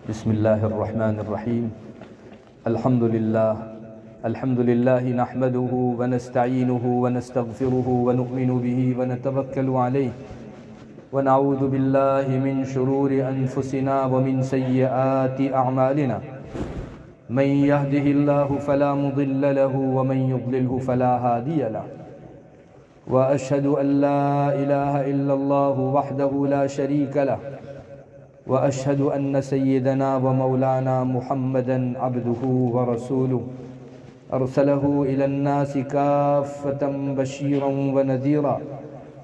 بسم الله الرحمن الرحيم. الحمد لله نحمده ونستعينه ونستغفره ونؤمن به ونتوكل عليه ونعوذ بالله من شرور أنفسنا ومن سيئات أعمالنا. من يهده الله فلا مضل له ومن يضلله فلا هادي له. وأشهد أن لا إله إلا الله وحده لا شريك له وأشهد أن سيدنا ومولانا محمدًا عبده ورسوله أرسله إلى الناس كافة بشيرا ونذيرا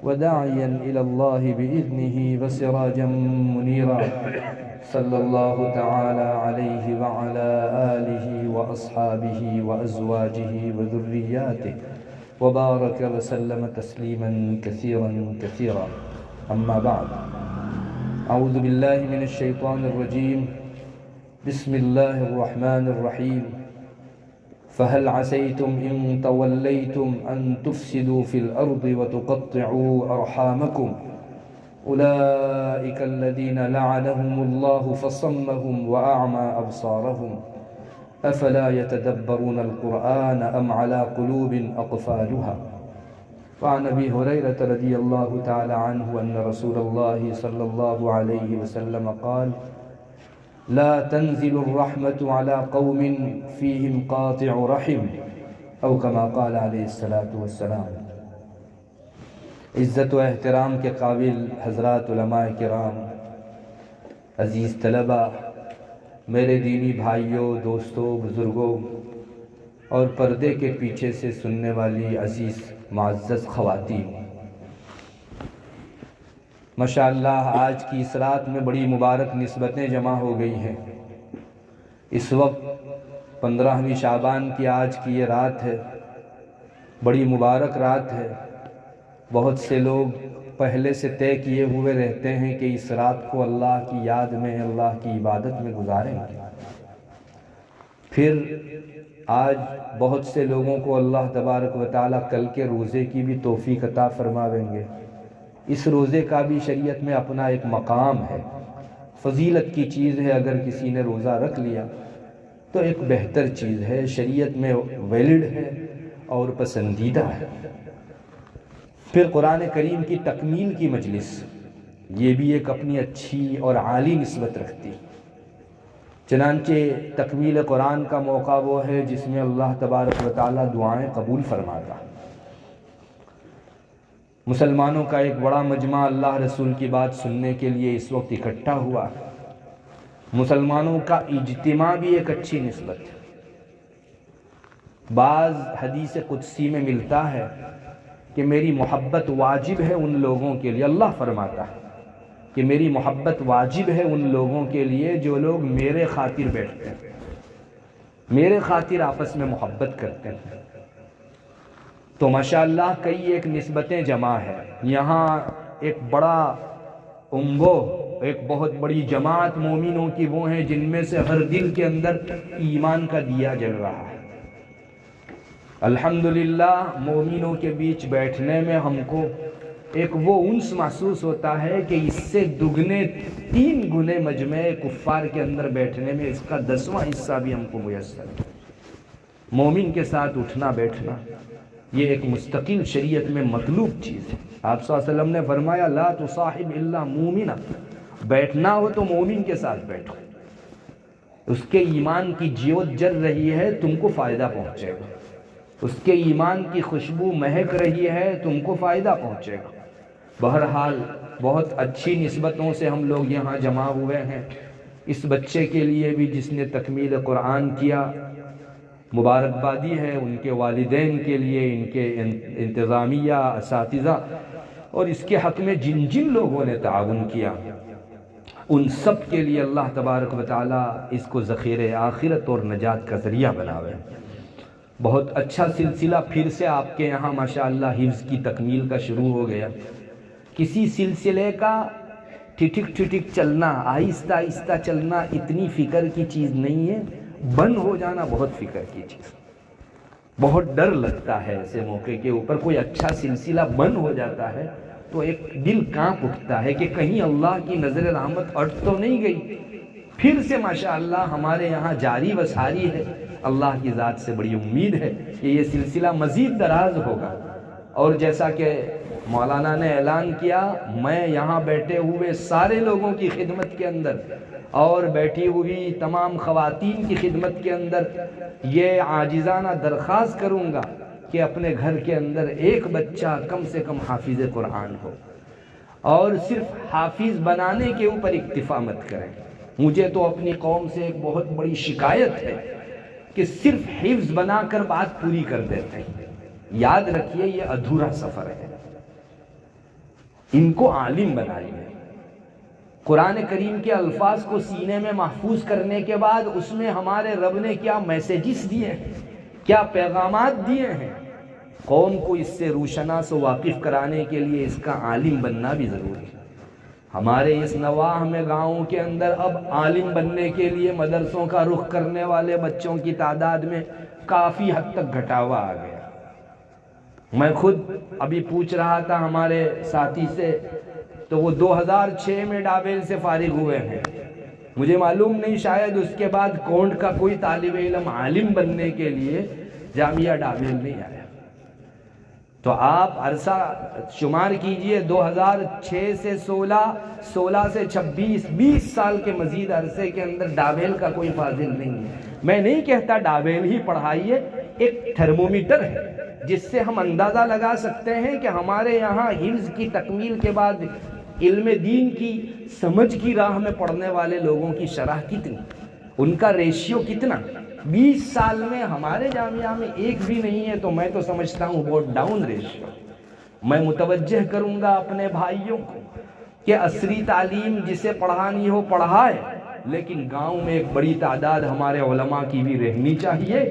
وداعيا إلى الله بإذنه وسراجا منيرا. صلى الله تعالى عليه وعلى آله وأصحابه وأزواجه وذرياته وبارك وسلم تسليما كثيرا. أما بعد، أعوذ بالله من الشيطان الرجيم. بسم الله الرحمن الرحيم. فهل عسيتم إن توليتم أن تفسدوا في الأرض وتقطعوا أرحامكم أولئك الذين لعنهم الله فصمهم وأعمى أبصارهم أفلا يتدبرون القرآن أم على قلوب أقفالها. وعن أبي هريرة رضي الله تعالى عنه أن رسول الله صلى الله عليه وسلم قال: لا تنزل الرحمة على قوم فيهم قاطع رحم، أو كما قال عليه الصلاة والسلام. عزت و احترام کے قابل حضرات علماء کرام، عزیز طلباء، میرے دینی بھائیوں، دوستوں، بزرگوں اور پردے کے پیچھے سے سننے والی عزیز معزز خواتین، ماشاءاللہ آج کی اس رات میں بڑی مبارک نسبتیں جمع ہو گئی ہیں. اس وقت 15ویں شعبان کی آج کی یہ رات ہے، بڑی مبارک رات ہے. بہت سے لوگ پہلے سے طے کیے ہوئے رہتے ہیں کہ اس رات کو اللہ کی یاد میں، اللہ کی عبادت میں گزاریں گے. پھر آج بہت سے لوگوں کو اللہ تبارک و تعالیٰ کل کے روزے کی بھی توفیق عطا فرماویں گے. اس روزے کا بھی شریعت میں اپنا ایک مقام ہے، فضیلت کی چیز ہے. اگر کسی نے روزہ رکھ لیا تو ایک بہتر چیز ہے، شریعت میں ویلڈ ہے اور پسندیدہ ہے. پھر قرآن کریم کی تکمیل کی مجلس، یہ بھی ایک اپنی اچھی اور عالی نسبت رکھتی. چنانچہ تکمیل قرآن کا موقع وہ ہے جس میں اللہ تبارک و تعالیٰ دعائیں قبول فرماتا. مسلمانوں کا ایک بڑا مجمع اللہ رسول کی بات سننے کے لیے اس وقت اکٹھا ہوا. مسلمانوں کا اجتماع بھی ایک اچھی نسبت ہے. بعض حدیث قدسی میں ملتا ہے کہ میری محبت واجب ہے ان لوگوں کے لیے. اللہ فرماتا ہے کہ میری محبت واجب ہے ان لوگوں کے لیے جو لوگ میرے خاطر بیٹھتے ہیں، میرے خاطر آپس میں محبت کرتے ہیں. تو ماشاءاللہ کئی ایک نسبتیں جمع ہیں. یہاں ایک بڑا امبو، ایک بہت بڑی جماعت مومنوں کی وہ ہیں جن میں سے ہر دل کے اندر ایمان کا دیا جل رہا ہے. الحمدللہ مومنوں کے بیچ بیٹھنے میں ہم کو ایک وہ انس محسوس ہوتا ہے کہ اس سے دگنے 3 گنے مجمع کفار کے اندر بیٹھنے میں اس کا 10واں حصہ بھی ہم کو میسر ہے. مومن کے ساتھ اٹھنا بیٹھنا یہ ایک مستقل شریعت میں مطلوب چیز ہے. آپ صلی اللہ علیہ وسلم نے فرمایا لا تصاحب الا مومنا، بیٹھنا ہو تو مومن کے ساتھ بیٹھو، اس کے ایمان کی جیوت جل رہی ہے، تم کو فائدہ پہنچے گا. اس کے ایمان کی خوشبو مہک رہی ہے، تم کو فائدہ پہنچے گا. بہرحال بہت اچھی نسبتوں سے ہم لوگ یہاں جمع ہوئے ہیں. اس بچے کے لیے بھی جس نے تکمیل قرآن کیا، مبارکبادی ہے. ان کے والدین کے لیے، ان کے انتظامیہ، اساتذہ اور اس کے حق میں جن جن لوگوں نے تعاون کیا، ان سب کے لیے اللہ تبارک و تعالیٰ اس کو ذخیرہ آخرت اور نجات کا ذریعہ بناوے. بہت اچھا سلسلہ پھر سے آپ کے یہاں ماشاءاللہ حفظ کی تکمیل کا شروع ہو گیا. کسی سلسلے کا ٹھٹک چلنا، آہستہ آہستہ چلنا اتنی فکر کی چیز نہیں ہے، بند ہو جانا بہت فکر کی چیز. بہت ڈر لگتا ہے ایسے موقع کے اوپر. کوئی اچھا سلسلہ بند ہو جاتا ہے تو ایک دل کانپ اٹھتا ہے کہ کہیں اللہ کی نظر رحمت اٹھ تو نہیں گئی. پھر سے ماشاءاللہ ہمارے یہاں جاری و ساری ہے. اللہ کی ذات سے بڑی امید ہے کہ یہ سلسلہ مزید دراز ہوگا. اور جیسا کہ مولانا نے اعلان کیا، میں یہاں بیٹھے ہوئے سارے لوگوں کی خدمت کے اندر اور بیٹھی ہوئی تمام خواتین کی خدمت کے اندر یہ عاجزانہ درخواست کروں گا کہ اپنے گھر کے اندر ایک بچہ کم سے کم حافظ قرآن ہو، اور صرف حافظ بنانے کے اوپر اکتفا مت کریں. مجھے تو اپنی قوم سے ایک بہت بڑی شکایت ہے کہ صرف حفظ بنا کر بات پوری کر دیتے ہیں. یاد رکھیے یہ ادھورا سفر ہے، ان کو عالم بنائیے. قرآن کریم کے الفاظ کو سینے میں محفوظ کرنے کے بعد اس میں ہمارے رب نے کیا میسیجز دیے ہیں، کیا پیغامات دیے ہیں، قوم کو اس سے روشناس و واقف کرانے کے لیے اس کا عالم بننا بھی ضروری ہے. ہمارے اس نواح میں گاؤں کے اندر اب عالم بننے کے لیے مدرسوں کا رخ کرنے والے بچوں کی تعداد میں کافی حد تک گھٹاوا آ گیا. میں خود ابھی پوچھ رہا تھا ہمارے ساتھی سے، تو وہ 2006 میں ڈابیل سے فارغ ہوئے ہیں. مجھے معلوم نہیں، شاید اس کے بعد کونڈ کا کوئی طالب علم عالم بننے کے لیے جامعہ ڈابیل نہیں آیا. تو آپ عرصہ شمار کیجئے، 2006 سے 16 سے 26، 20 سال کے مزید عرصے کے اندر ڈابیل کا کوئی فاضل نہیں ہے. میں نہیں کہتا ڈابیل ہی پڑھائیے، ایک تھرمومیٹر ہے جس سے ہم اندازہ لگا سکتے ہیں کہ ہمارے یہاں حفظ کی تکمیل کے بعد علم دین کی سمجھ کی راہ میں پڑھنے والے لوگوں کی شرح کتنی، ان کا ریشیو کتنا. 20 سال میں ہمارے جامعہ میں ایک بھی نہیں ہے، تو میں تو سمجھتا ہوں بہت ڈاؤن ریشیو. میں متوجہ کروں گا اپنے بھائیوں کو کہ عصری تعلیم جسے پڑھانی ہو پڑھائے، لیکن گاؤں میں ایک بڑی تعداد ہمارے علماء کی بھی رہنی چاہیے.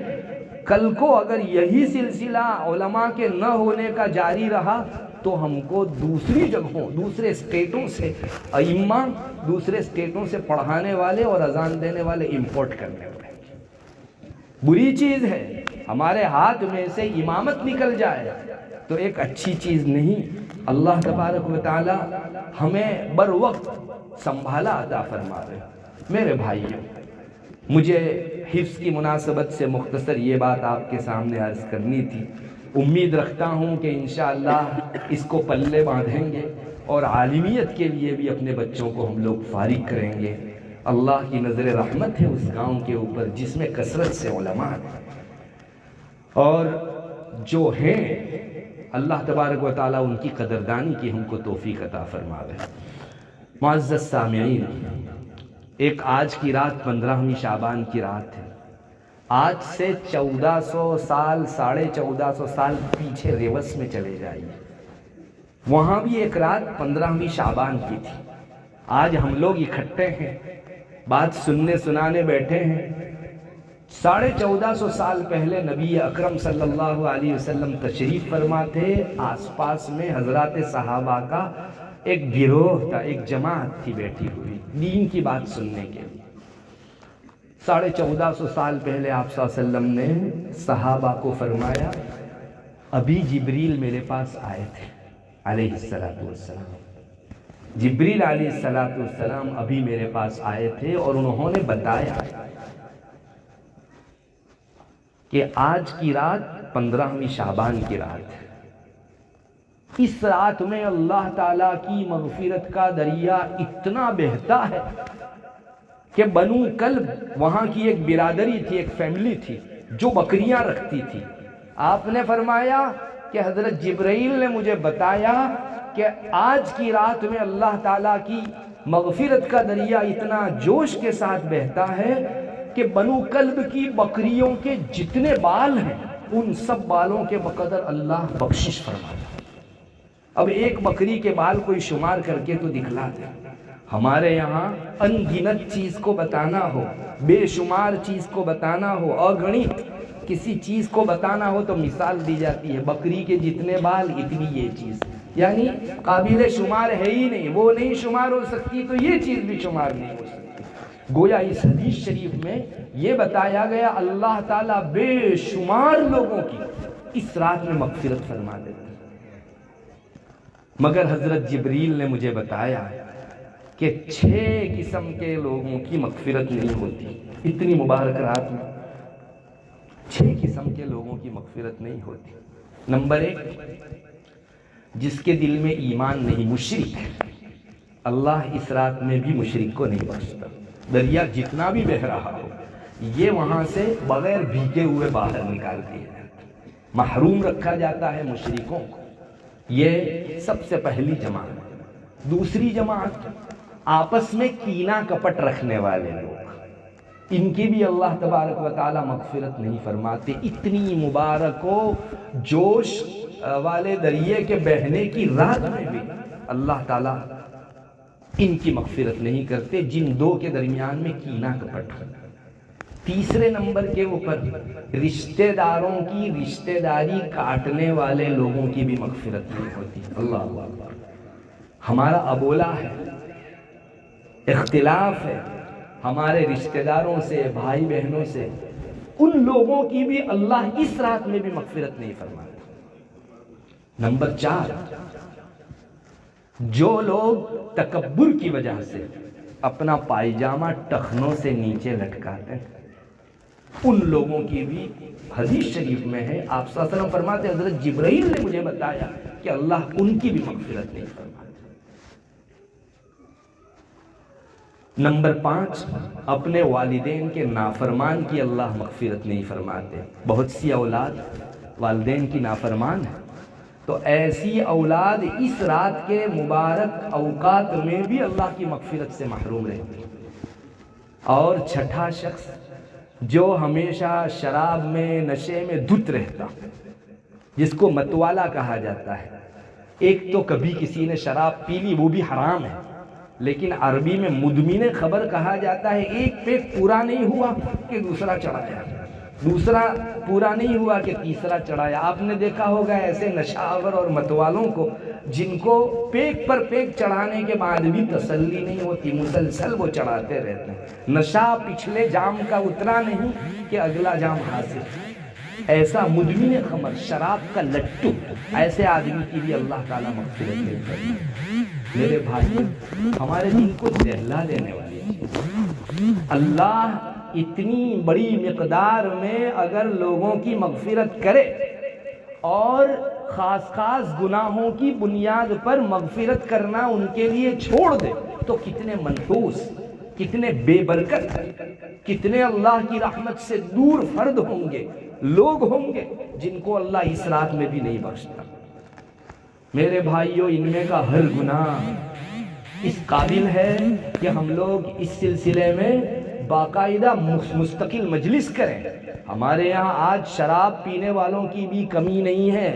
کل کو اگر یہی سلسلہ علماء کے نہ ہونے کا جاری رہا تو ہم کو دوسری جگہوں، دوسرے اسٹیٹوں سے ائمہ، دوسرے اسٹیٹوں سے پڑھانے والے اور اذان دینے والے امپورٹ کرنے پڑیں گے. بری چیز ہے. ہمارے ہاتھ میں سے امامت نکل جائے تو ایک اچھی چیز نہیں. اللہ تبارک و تعالی ہمیں بر وقت سنبھالا عطا فرمائے. میرے بھائیوں، مجھے حفظ کی مناسبت سے مختصر یہ بات آپ کے سامنے عرض کرنی تھی. امید رکھتا ہوں کہ انشاءاللہ اس کو پلے باندھیں گے اور عالمیت کے لیے بھی اپنے بچوں کو ہم لوگ فارغ کریں گے. اللہ کی نظر رحمت ہے اس گاؤں کے اوپر جس میں کثرت سے علماء ہیں، اور جو ہیں اللہ تبارک و تعالیٰ ان کی قدردانی کی ہم کو توفیق عطا فرماوے. معزز سامعین، ایک آج کی رات 15ویں شعبان کی رات ہے. آج سے 1400 سال 1450 سال پیچھے ریوس میں چلے جائیے، وہاں بھی ایک رات 15ویں شعبان کی تھی. آج ہم لوگ اکٹھے ہیں، بات سننے سنانے بیٹھے ہیں. 1450 سال پہلے نبی اکرم صلی اللہ علیہ وسلم تشریف فرما تھے. آس پاس میں حضرات صحابہ کا ایک گروہ تھا، ایک جماعت تھی بیٹھی ہوئی دین کی بات سننے کے لیے. 1450 سال پہلے آپ صلی اللہ علیہ وسلم نے صحابہ کو فرمایا، ابھی جبریل میرے پاس آئے تھے علیہ السلام. جبریل علیہ السلام ابھی میرے پاس آئے تھے اور انہوں نے بتایا کہ آج کی رات 15ویں شعبان کی رات ہے. اس رات میں اللہ تعالیٰ کی مغفرت کا دریا اتنا بہتا ہے کہ بنو کلب، وہاں کی ایک برادری تھی، ایک فیملی تھی جو بکریاں رکھتی تھی. آپ نے فرمایا کہ حضرت جبرائیل نے مجھے بتایا کہ آج کی رات میں اللہ تعالیٰ کی مغفرت کا دریا اتنا جوش کے ساتھ بہتا ہے کہ بنو کلب کی بکریوں کے جتنے بال ہیں ان سب بالوں کے بقدر اللہ بخشش فرماتا. اب ایک بکری کے بال کوئی شمار کر کے تو دکھلا دے. ہمارے یہاں ان گنت چیز کو بتانا ہو، بے شمار چیز کو بتانا ہو، اگنت کسی چیز کو بتانا ہو تو مثال دی جاتی ہے، بکری کے جتنے بال اتنی یہ چیز، یعنی قابل شمار ہے ہی نہیں. وہ نہیں شمار ہو سکتی تو یہ چیز بھی شمار نہیں ہو سکتی. گویا اس حدیث شریف میں یہ بتایا گیا اللہ تعالیٰ بے شمار لوگوں کی اس رات میں مغفرت فرما دیتے. مگر حضرت جبریل نے مجھے بتایا کہ 6 قسم کے لوگوں کی مغفرت نہیں ہوتی اتنی مبارک رات میں، 6 قسم کے لوگوں کی مغفرت نہیں ہوتی۔ نمبر 1، جس کے دل میں ایمان نہیں، مشرک، اللہ اس رات میں بھی مشرک کو نہیں بخشتا۔ دریا جتنا بھی بہہ رہا ہو، یہ وہاں سے بغیر بھیگے ہوئے باہر نکال دیا جاتا، محروم رکھا جاتا ہے مشرکوں کو۔ یہ سب سے پہلی جماعت۔ دوسری جماعت، آپس میں کینہ کپٹ رکھنے والے لوگ، ان کی بھی اللہ تبارک و تعالی مغفرت نہیں فرماتے۔ اتنی مبارک و جوش والے دریا کے بہنے کی رات میں بھی اللہ تعالیٰ ان کی مغفرت نہیں کرتے، جن دو کے درمیان میں کینہ کپٹ ہو۔ تیسرے نمبر کے اوپر رشتہ داروں کی رشتہ داری کاٹنے والے لوگوں کی بھی مغفرت نہیں ہوتی۔ اللہ اللہ، ہمارا ابولا ہے، اختلاف ہے ہمارے رشتہ داروں سے، بھائی بہنوں سے، ان لوگوں کی بھی اللہ اس رات میں بھی مغفرت نہیں فرماتا۔ نمبر 4، جو لوگ تکبر کی وجہ سے اپنا پائجامہ ٹخنوں سے نیچے لٹکاتے ہیں، ان لوگوں کی بھی حدیث شریف میں ہے، آپ صلی اللہ علیہ وسلم فرماتے ہیں حضرت جبرائیل نے مجھے بتایا کہ اللہ ان کی بھی مغفرت نہیں فرماتا۔ نمبر 5، اپنے والدین کے نافرمان کی اللہ مغفرت نہیں فرماتے۔ بہت سی اولاد والدین کی نافرمان ہے، تو ایسی اولاد اس رات کے مبارک اوقات میں بھی اللہ کی مغفرت سے محروم رہتی ہے۔ اور چھٹا شخص، جو ہمیشہ شراب میں، نشے میں دھت رہتا، جس کو متوالا کہا جاتا ہے۔ ایک تو کبھی کسی نے شراب پی لی، وہ بھی حرام ہے، لیکن عربی میں مدمن خبر کہا جاتا ہے۔ ایک پیک پورا نہیں ہوا کہ دوسرا چڑھایا، دوسرا پورا نہیں ہوا کہ تیسرا چڑھایا۔ آپ نے دیکھا ہوگا ایسے نشاور اور متوالوں کو، جن کو پیک پر پیک چڑھانے کے بعد بھی تسلی نہیں ہوتی، مسلسل وہ چڑھاتے رہتے ہیں۔ نشہ پچھلے جام کا اترا نہیں کہ اگلا جام حاصل۔ ایسا مدمن خمر، شراب کا لٹو، ایسے آدمی کی بھی اللہ تعالیٰ مغفرت نہیں کرتا۔ میرے بھائی، ہمارے دل کو دہلا دینے والی چیز، اللہ اتنی بڑی مقدار میں اگر لوگوں کی مغفرت کرے اور خاص خاص گناہوں کی بنیاد پر مغفرت کرنا ان کے لیے چھوڑ دے، تو کتنے منحوس، کتنے بے برکت، کتنے اللہ کی رحمت سے دور فرد ہوں گے، لوگ ہوں گے جن کو اللہ اس رات میں بھی نہیں بخشتا۔ میرے بھائیوں، ان میں کا ہر گناہ اس قابل ہے کہ ہم لوگ اس سلسلے میں باقاعدہ مستقل مجلس کریں۔ ہمارے یہاں آج شراب پینے والوں کی بھی کمی نہیں ہے،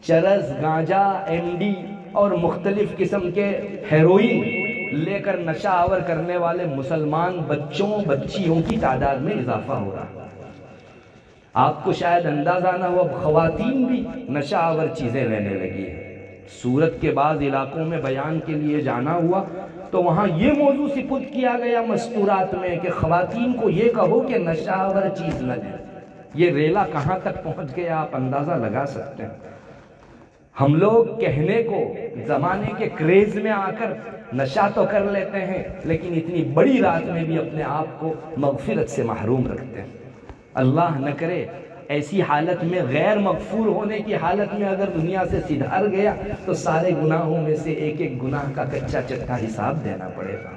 چرس، گانجا، ایم ڈی اور مختلف قسم کے ہیروئن لے کر نشہ آور کرنے والے مسلمان بچوں بچیوں کی تعداد میں اضافہ ہو رہا ہے۔ آپ کو شاید اندازہ نہ ہو، اب خواتین بھی نشہ آور چیزیں لینے لگی ہیں۔ سورت کے بعض علاقوں میں بیان کے لیے جانا ہوا تو وہاں یہ موضوع سپرد کیا گیا مستورات میں کہ خواتین کو یہ کہو کہ نشہ آور چیز نہ لیں۔ یہ ریلا کہاں تک پہنچ گیا آپ اندازہ لگا سکتے ہیں۔ ہم لوگ کہنے کو زمانے کے کریز میں آ کر نشہ تو کر لیتے ہیں، لیکن اتنی بڑی رات میں بھی اپنے آپ کو مغفرت سے محروم رکھتے ہیں۔ اللہ نہ کرے ایسی حالت میں، غیر مغفور ہونے کی حالت میں اگر دنیا سے سدھر گیا تو سارے گناہوں میں سے ایک ایک گناہ کا کچا چٹا حساب دینا پڑے گا۔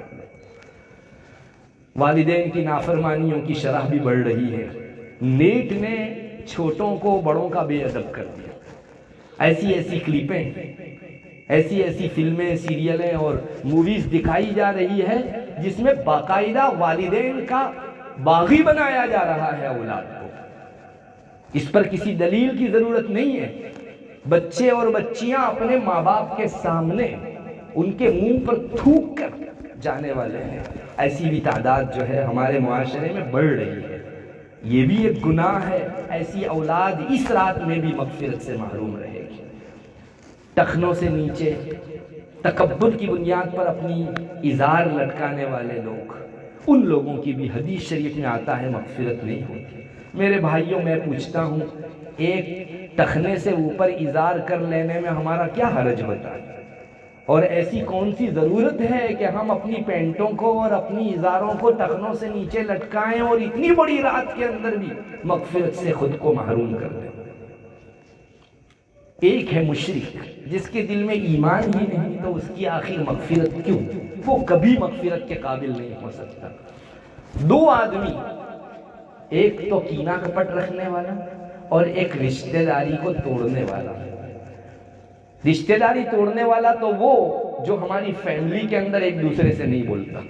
والدین کی نافرمانیوں کی شرح بھی بڑھ رہی ہے۔ نیٹ نے چھوٹوں کو بڑوں کا بے ادب کر دیا۔ ایسی ایسی کلپیں، ایسی ایسی فلمیں، سیریلیں اور موویز دکھائی جا رہی ہے جس میں باقاعدہ والدین کا باغی بنایا جا رہا ہے اولاد کو۔ اس پر کسی دلیل کی ضرورت نہیں ہے۔ بچے اور بچیاں اپنے ماں باپ کے سامنے ان کے منہ پر تھوک کر جانے والے ہیں۔ ایسی بھی تعداد جو ہے ہمارے معاشرے میں بڑھ رہی ہے۔ یہ بھی ایک گناہ ہے۔ ایسی اولاد اس رات میں بھی مغفرت سے محروم رہے گی۔ ٹخنوں سے نیچے تکبر کی بنیاد پر اپنی ازار لٹکانے والے لوگ، ان لوگوں کی بھی حدیث شریف میں آتا ہے مغفرت نہیں ہوتی۔ میرے بھائیوں، میں پوچھتا ہوں، ایک ٹخنے سے اوپر ازار کر لینے میں ہمارا کیا حرج ہوتا ہے؟ اور ایسی کون سی ضرورت ہے کہ ہم اپنی پینٹوں کو اور اپنی ازاروں کو ٹخنوں سے نیچے لٹکائیں اور اتنی بڑی رات کے اندر بھی مغفرت سے خود کو محروم کر دیں؟ ایک ہے مشرک جس کے دل میں ایمان ہی نہیں، تو اس کی آخر مغفرت کیوں؟ وہ کبھی مغفرت کے قابل نہیں ہو سکتا۔ دو آدمی، ایک تو کینہ کپٹ رکھنے والا اور ایک رشتہ داری کو توڑنے والا۔ رشتہ داری توڑنے والا تو وہ جو ہماری فیملی کے اندر ایک دوسرے سے نہیں بولتا،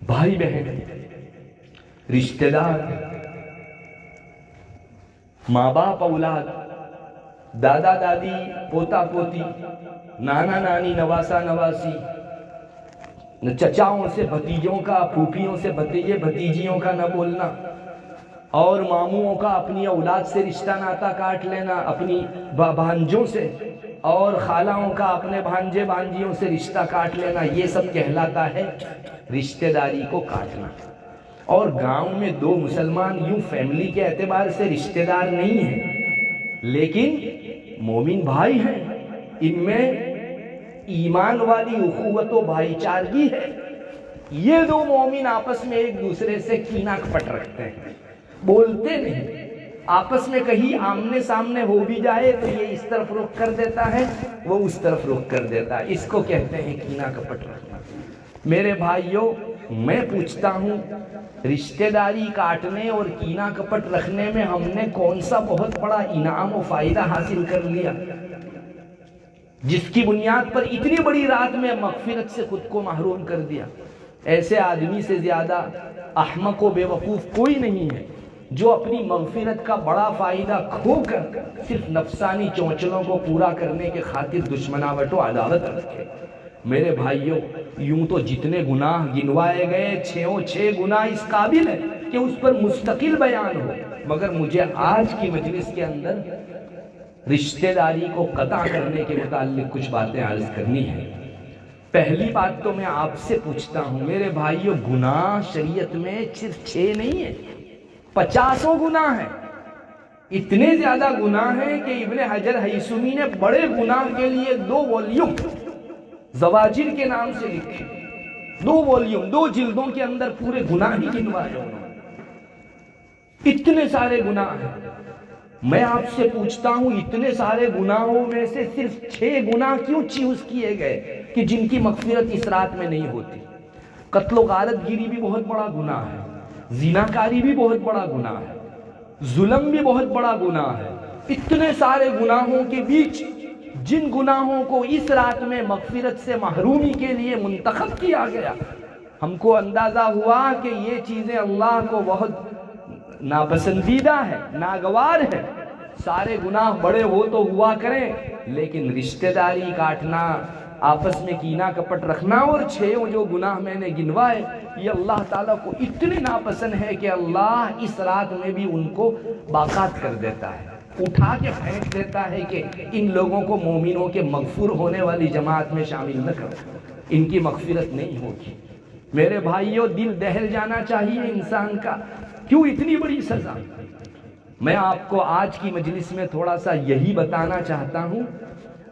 بھائی بہن، رشتہ دار، ماں باپ اولاد، دادا دادی پوتا پوتی، نانا نانی نواسا نواسی، چچاؤں سے بھتیجوں کا، پھوپھیوں سے بھتیجے بھتیجیوں کا نہ بولنا، اور ماموں کا اپنی اولاد سے رشتہ ناتا کاٹ لینا، اپنی بھانجوں سے، اور خالوں کا اپنے بھانجے بھانجیوں سے رشتہ کاٹ لینا، یہ سب کہلاتا ہے رشتہ داری کو کاٹنا۔ اور گاؤں میں دو مسلمان یوں فیملی کے اعتبار سے رشتہ دار نہیں ہیں، لیکن مومن بھائی ہیں، ان میں ایمان والی اخوت و بھائی چارگی ہے۔ یہ دو مومن آپس میں ایک دوسرے سے کینہ کپٹ رکھتے ہیں، بولتے نہیں، آپس میں کہیں آمنے سامنے ہو بھی جائے تو یہ اس طرف رخ کر دیتا ہے، وہ اس طرف رخ کر دیتا ہے، اس کو کہتے ہیں کینہ کپٹ رکھنا۔ میرے بھائیوں، میں پوچھتا ہوں، رشتہ داری کاٹنے اور کینہ کپٹ رکھنے میں ہم نے کون سا بہت بڑا انعام و فائدہ حاصل کر لیا جس کی بنیاد پر اتنی بڑی رات میں مغفرت سے خود کو محروم کر دیا؟ ایسے آدمی سے زیادہ احمق و بے وقوف کوئی نہیں ہے جو اپنی مغفرت کا بڑا فائدہ کھو کر صرف نفسانی چونچلوں کو پورا کرنے کے خاطر دشمناوٹ و عداوت رکھے۔ میرے بھائیوں، یوں تو جتنے گناہ گنوائے گئے، 6 گناہ اس قابل ہے کہ اس پر مستقل بیان ہو، مگر مجھے آج کی مجلس کے اندر رشتہ داری کو قطع کرنے کے متعلق کچھ باتیں عرض کرنی ہے۔ پہلی بات تو میں آپ سے پوچھتا ہوں میرے بھائیوں، گناہ شریعت میں صرف 6 نہیں ہے، 50 گناہ ہیں۔ اتنے زیادہ گناہ ہیں کہ ابن حجر ہیثمی نے بڑے گناہ کے لیے 2 والیوم زواجر کے نام سے لکھے، 2 والیوم، 2 جلدوں کے اندر پورے گناہ ہی گنوائے انہوں نے۔ اتنے سارے گناہ ہیں، میں آپ سے پوچھتا ہوں اتنے سارے گناہوں میں سے صرف 6 گناہ کیوں چوز کیے گئے کہ جن کی مغفرت اس رات میں نہیں ہوتی؟ قتل و غارت گیری بھی بہت بڑا گناہ ہے، زناکاری بھی بہت بڑا گناہ ہے، ظلم بھی بہت بڑا گناہ ہے۔ اتنے سارے گناہوں کے بیچ جن گناہوں کو اس رات میں مغفرت سے محرومی کے لیے منتخب کیا گیا، ہم کو اندازہ ہوا کہ یہ چیزیں اللہ کو بہت ناپسندیدہ ہے، ناگوار ہے۔ سارے گناہ بڑے ہو تو ہوا کریں، لیکن رشتہ داری کاٹنا، آپس میں کینہ کپٹ رکھنا اور 6 جو گناہ میں نے گنوائے، یہ اللہ تعالیٰ کو اتنے ناپسند ہے کہ اللہ اس رات میں بھی ان کو باقات کر دیتا ہے، اٹھا کے پھینک دیتا ہے کہ ان لوگوں کو مومنوں کے مغفور ہونے والی جماعت میں شامل نہ کرو، ان کی مغفرت نہیں ہوگی۔ میرے بھائیوں، دل دہل جانا چاہیے انسان کا، کیوں اتنی بڑی سزا؟ میں آپ کو آج کی مجلس میں تھوڑا سا یہی بتانا چاہتا ہوں،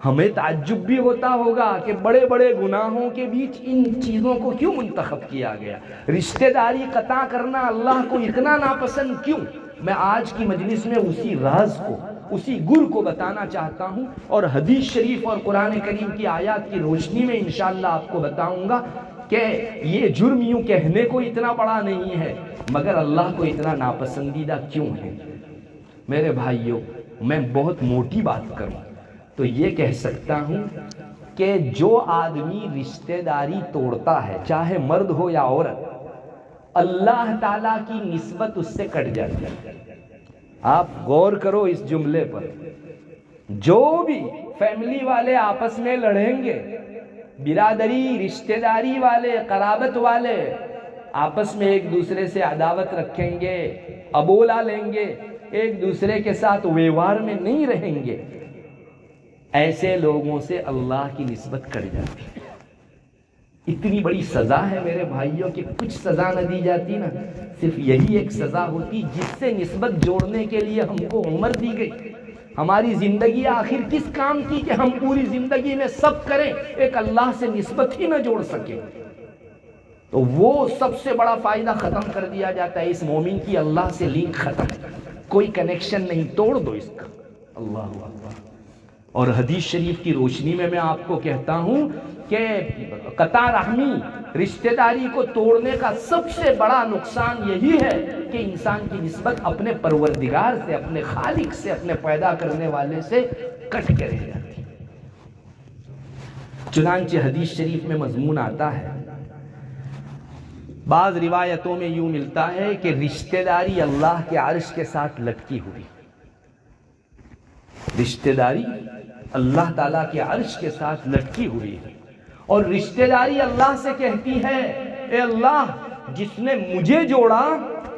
ہمیں تعجب بھی ہوتا ہوگا کہ بڑے بڑے گناہوں کے بیچ ان چیزوں کو کیوں منتخب کیا گیا؟ رشتہ داری قطع کرنا اللہ کو اتنا ناپسند کیوں؟ میں آج کی مجلس میں اسی راز کو، اسی گر کو بتانا چاہتا ہوں، اور حدیث شریف اور قرآن کریم کی آیات کی روشنی میں انشاءاللہ آپ کو بتاؤں گا کہ یہ جرم یوں کہنے کو اتنا بڑا نہیں ہے، مگر اللہ کو اتنا ناپسندیدہ کیوں ہے؟ میرے بھائیوں، میں بہت موٹی بات کروں تو یہ کہہ سکتا ہوں کہ جو آدمی رشتہ داری توڑتا ہے، چاہے مرد ہو یا عورت، اللہ تعالیٰ کی نسبت اس سے کٹ جاتی ہے۔ آپ غور کرو اس جملے پر، جو بھی فیملی والے آپس میں لڑیں گے، برادری، رشتہ داری والے، قرابت والے آپس میں ایک دوسرے سے عداوت رکھیں گے، ابولا لیں گے، ایک دوسرے کے ساتھ ویوہار میں نہیں رہیں گے، ایسے لوگوں سے اللہ کی نسبت کٹ جاتی ہے۔ اتنی بڑی سزا ہے میرے بھائیوں کہ کچھ سزا نہ دی جاتی نا، صرف یہی ایک سزا ہوتی جس سے نسبت جوڑنے کے لیے ہم کو عمر دی گئی۔ ہماری زندگی آخر کس کام کی کہ ہم پوری زندگی میں سب کریں، ایک اللہ سے نسبت ہی نہ جوڑ سکیں؟ تو وہ سب سے بڑا فائدہ ختم کر دیا جاتا ہے، اس مومن کی اللہ سے لنک ختم، کوئی کنیکشن نہیں، توڑ دو اس کا۔ اللہ اکبر۔ اور حدیث شریف کی روشنی میں آپ کو کہتا ہوں کہ قطع رحمی، رشتہ داری کو توڑنے کا سب سے بڑا نقصان یہی ہے کہ انسان کی نسبت اپنے پروردگار سے، اپنے خالق سے، اپنے پیدا کرنے والے سے کٹ کے رہ جاتی۔ چنانچہ حدیث شریف میں مضمون آتا ہے، بعض روایتوں میں یوں ملتا ہے کہ رشتہ داری اللہ کے عرش کے ساتھ لٹکی ہوئی، رشتہ داری اللہ تعالیٰ کے عرش کے ساتھ لٹکی ہوئی ہے، اور رشتہ داری اللہ سے کہتی ہے، اے اللہ جس نے مجھے جوڑا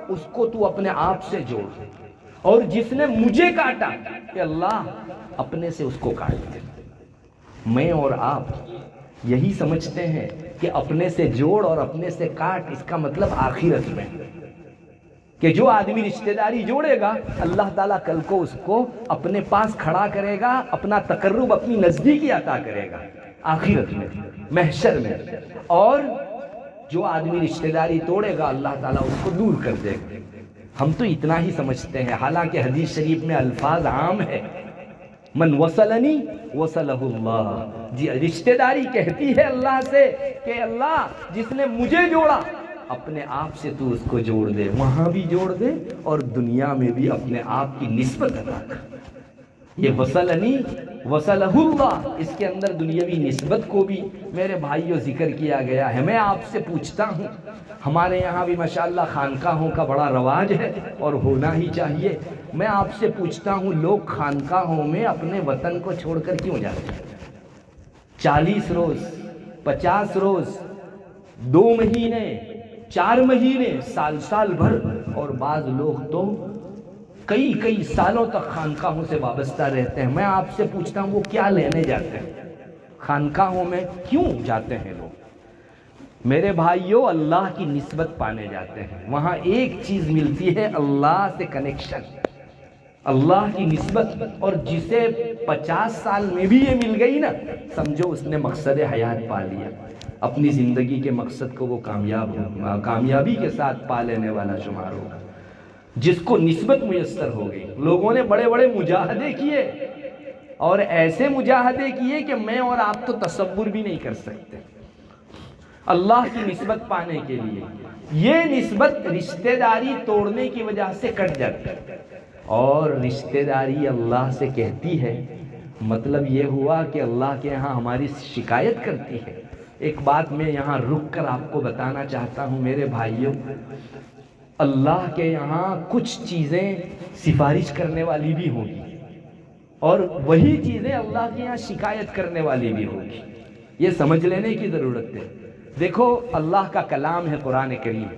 اس کو تو اپنے آپ سے جوڑ، اور جس نے مجھے کاٹا اے اللہ اپنے سے اس کو کاٹ دے۔ میں اور آپ یہی سمجھتے ہیں کہ اپنے سے جوڑ اور اپنے سے کاٹ، اس کا مطلب آخرت میں کہ جو آدمی رشتہ داری جوڑے گا اللہ تعالیٰ کل کو اس کو اپنے پاس کھڑا کرے گا، اپنا تقرب، اپنی نزدیکی عطا کرے گا آخرت میں، محشر میں، اور جو آدمی رشتہ داری توڑے گا اللہ تعالیٰ اس کو دور کر دے گا۔ ہم تو اتنا ہی سمجھتے ہیں، حالانکہ حدیث شریف میں الفاظ عام ہے، من وصلنی وصلہ اللہ، جی رشتہ داری کہتی ہے اللہ سے کہ اللہ جس نے مجھے جوڑا اپنے آپ سے تو اس کو جوڑ دے، وہاں بھی جوڑ دے اور دنیا میں بھی اپنے آپ کی نسبت عطا کر۔ یہ وصلنی وصلہ اللہ، اس کے اندر دنیاوی نسبت کو بھی میرے بھائیوں ذکر کیا گیا ہے۔ میں آپ سے پوچھتا ہوں، ہمارے یہاں بھی ماشاءاللہ خانقاہوں کا بڑا رواج ہے اور ہونا ہی چاہیے، میں آپ سے پوچھتا ہوں لوگ خانقاہوں میں اپنے وطن کو چھوڑ کر کیوں جاتے ہیں؟ 40 روز، 50 روز، 2 مہینے، 4 مہینے، سال بھر، اور بعض لوگ تو کئی سالوں تک خانقاہوں سے وابستہ رہتے ہیں۔ میں آپ سے پوچھتا ہوں وہ کیا لینے جاتے ہیں؟ خانقاہوں میں کیوں جاتے ہیں لوگ؟ میرے بھائیوں اللہ کی نسبت پانے جاتے ہیں، وہاں ایک چیز ملتی ہے اللہ سے کنیکشن، اللہ کی نسبت، اور جسے 50 سال میں بھی یہ مل گئی نا، سمجھو اس نے مقصد حیات پا لیا، اپنی زندگی کے مقصد کو وہ کامیابی کے ساتھ پا لینے والا شمار ہوگا۔ جس کو نسبت میسر ہو گئی، لوگوں نے بڑے بڑے مجاہدے کیے، اور ایسے مجاہدے کیے کہ میں اور آپ تو تصور بھی نہیں کر سکتے اللہ کی نسبت پانے کے لیے۔ یہ نسبت رشتہ داری توڑنے کی وجہ سے کٹ جاتی ہے، اور رشتہ داری اللہ سے کہتی ہے، مطلب یہ ہوا کہ اللہ کے یہاں ہماری شکایت کرتی ہے۔ ایک بات میں یہاں رک کر آپ کو بتانا چاہتا ہوں میرے بھائیوں، اللہ کے یہاں کچھ چیزیں سفارش کرنے والی بھی ہوگی، اور وہی چیزیں اللہ کے یہاں شکایت کرنے والی بھی ہوگی، یہ سمجھ لینے کی ضرورت ہے۔ دیکھو اللہ کا کلام ہے قرآن کریم،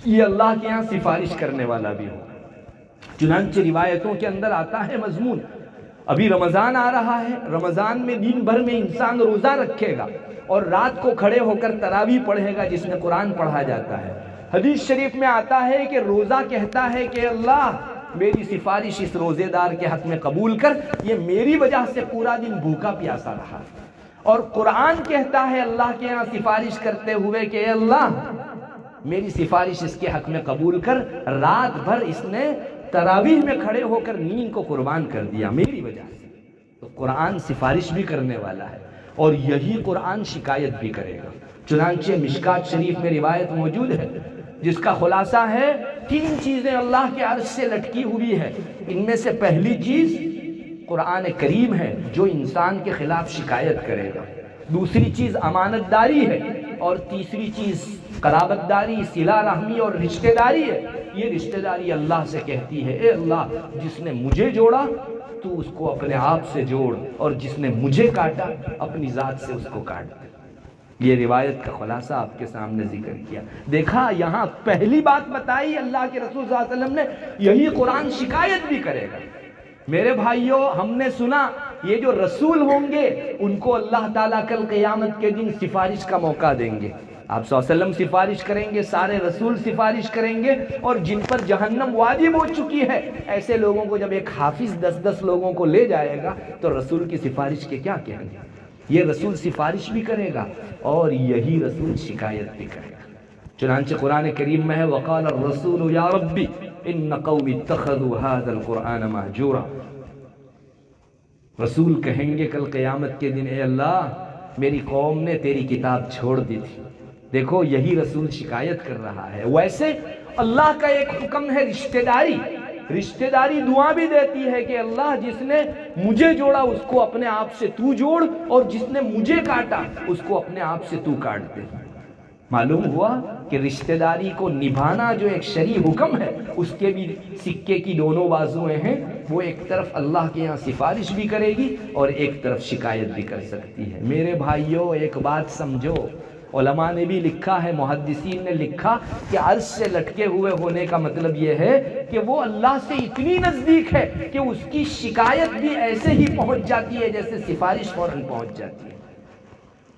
یہ اللہ کے یہاں سفارش کرنے والا بھی ہوگا۔ چنانچہ روایتوں کے اندر آتا ہے مضمون، ابھی رمضان آ رہا ہے، رمضان میں دن بھر میں انسان روزہ رکھے گا اور رات کو کھڑے ہو کر تراویح پڑھے گا جس میں قرآن پڑھا جاتا ہے۔ حدیث شریف میں آتا ہے کہ روزہ کہتا ہے کہ اللہ میری سفارش اس روزے دار کے حق میں قبول کر، یہ میری وجہ سے پورا دن بھوکا پیاسا رہا، اور قرآن کہتا ہے اللہ کے یہاں سفارش کرتے ہوئے کہ اے اللہ میری سفارش اس کے حق میں قبول کر، رات بھر اس نے تراویح میں کھڑے ہو کر نیند کو قربان کر دیا میری وجہ سے۔ تو قرآن سفارش بھی کرنے والا ہے، اور یہی قرآن شکایت بھی کرے گا۔ چنانچہ مشکات شریف میں روایت موجود ہے جس کا خلاصہ ہے 3 چیزیں اللہ کے عرش سے لٹکی ہوئی ہے، ان میں سے پہلی چیز قرآن کریم ہے جو انسان کے خلاف شکایت کرے گا، دوسری چیز امانت داری ہے، اور تیسری چیز قرابت داری، صلہ رحمی اور رشتہ داری ہے۔ یہ رشتہ داری اللہ سے کہتی ہے، اے اللہ جس نے مجھے جوڑا تو اس کو اپنے آپ سے جوڑ، اور جس نے مجھے کاٹا اپنی ذات سے اس کو کاٹ دے۔ یہ روایت کا خلاصہ آپ کے سامنے ذکر کیا۔ دیکھا یہاں پہلی بات بتائی اللہ کے رسول صلی اللہ علیہ وسلم نے، یہی قرآن شکایت بھی کرے گا۔ میرے بھائیوں ہم نے سنا یہ جو رسول ہوں گے ان کو اللہ تعالیٰ کل قیامت کے دن سفارش کا موقع دیں گے۔ آپ صلی اللہ علیہ وسلم سفارش کریں گے، سارے رسول سفارش کریں گے، اور جن پر جہنم واجب ہو چکی ہے ایسے لوگوں کو جب ایک حافظ 10 لوگوں کو لے جائے گا تو رسول کی سفارش کے کیا کہیں گے؟ یہ رسول سفارش بھی کرے گا اور یہی رسول شکایت بھی کرے گا۔ چنانچہ قرآن کریم میں ہے وقال الرسول یا ربی ان قوم اتخذوا هذا القرآن مہجورا۔ رسول کہیں گے کل قیامت کے دن، اے اللہ میری قوم نے تیری کتاب چھوڑ دی تھی۔ دیکھو یہی رسول شکایت کر رہا ہے۔ ویسے اللہ کا ایک حکم ہے رشتہ داری، رشتہ داری دعا بھی دیتی ہے کہ اللہ جس نے مجھے جوڑا اس کو اپنے آپ سے تو جوڑ، اور جس نے مجھے کاٹا اس کو اپنے آپ سے تو کاٹ دے۔ معلوم ہوا کہ رشتہ داری کو نبھانا جو ایک شرعی حکم ہے اس کے بھی سکے کی دونوں بازویں ہیں، وہ ایک طرف اللہ کے یہاں سفارش بھی کرے گی اور ایک طرف شکایت بھی کر سکتی ہے۔ میرے بھائیوں ایک بات سمجھو، علماء نے بھی لکھا ہے، محدثین نے لکھا کہ عرش سے لٹکے ہوئے ہونے کا مطلب یہ ہے کہ وہ اللہ سے اتنی نزدیک ہے کہ اس کی شکایت بھی ایسے ہی پہنچ جاتی ہے جیسے سفارش فوراً پہنچ جاتی ہے۔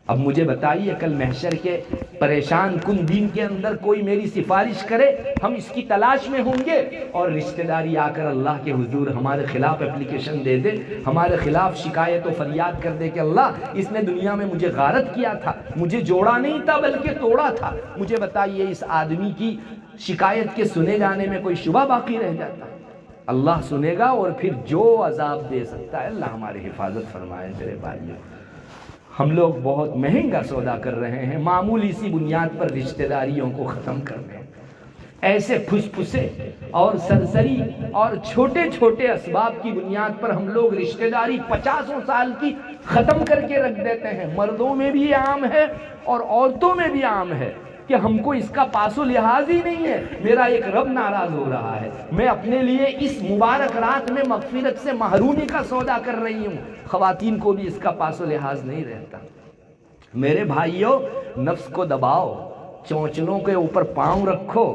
اب مجھے بتائیے کل محشر کے پریشان کن دن کے اندر کوئی میری سفارش کرے، ہم اس کی تلاش میں ہوں گے، اور رشتہ داری آ کر اللہ کے حضور ہمارے خلاف اپلیکیشن دے دے، ہمارے خلاف شکایت و فریاد کر دے کہ اللہ اس نے دنیا میں مجھے غارت کیا تھا، مجھے جوڑا نہیں تھا بلکہ توڑا تھا۔ مجھے بتائیے اس آدمی کی شکایت کے سنے جانے میں کوئی شبہ باقی رہ جاتا؟ اللہ سنے گا اور پھر جو عذاب دے سکتا ہے اللہ ہماری حفاظت فرمائے۔ میرے بھائیوں ہم لوگ بہت مہنگا سودا کر رہے ہیں، معمولی سی بنیاد پر رشتہ داریوں کو ختم کر رہے ہیں۔ ایسے پھسے اور سرسری اور چھوٹے چھوٹے اسباب کی بنیاد پر ہم لوگ رشتہ داری 50 سال کی ختم کر کے رکھ دیتے ہیں۔ مردوں میں بھی عام ہے اور عورتوں میں بھی عام ہے کہ ہم کو اس کا پاس و لحاظ ہی نہیں ہے۔ میرا ایک رب ناراض ہو رہا ہے، میں اپنے لیے اس مبارک رات میں مغفرت سے محرومی کا سودا کر رہی ہوں، خواتین کو بھی اس کا پاس و لحاظ نہیں رہتا۔ میرے بھائیوں نفس کو دباؤ، چونچلوں کے اوپر پاؤں رکھو،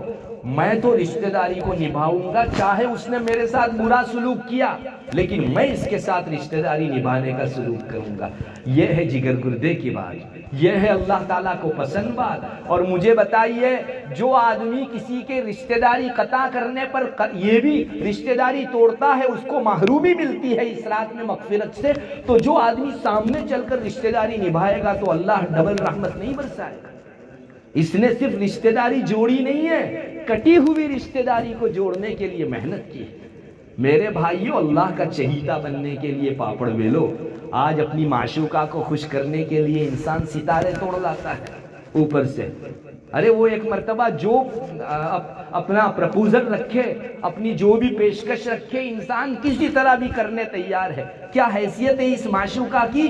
میں تو رشتہ داری کو نبھاؤں گا چاہے اس نے میرے ساتھ برا سلوک کیا، لیکن میں اس کے ساتھ رشتہ داری نبھانے کا سلوک کروں گا۔ یہ ہے جگر گردے کی بات، یہ ہے اللہ تعالیٰ کو پسند بات۔ اور مجھے بتائیے جو آدمی کسی کے رشتہ داری قطع کرنے پر یہ بھی رشتہ داری توڑتا ہے اس کو محرومی ملتی ہے اس رات میں مغفرت سے، تو جو آدمی سامنے چل کر رشتہ داری نبھائے گا تو اللہ ڈبل رحمت نہیں برسائے گا۔ اس نے صرف رشتہ داری جوڑی نہیں ہے، کٹی ہوئی رشتہ داری کو جوڑنے کے لیے محنت کی ہے۔ میرے بھائیوں اللہ کا چہیتا بننے کے لیے پاپڑ بیلو۔ آج اپنی معشوقہ کو خوش کرنے کے لیے انسان ستارے توڑ لاتا ہے اوپر سے۔ ارے وہ ایک مرتبہ جو اپنا پرپوزل رکھے، اپنی جو بھی پیشکش رکھے، انسان کسی طرح بھی کرنے تیار ہے۔ کیا حیثیت ہے اس معشوقہ کی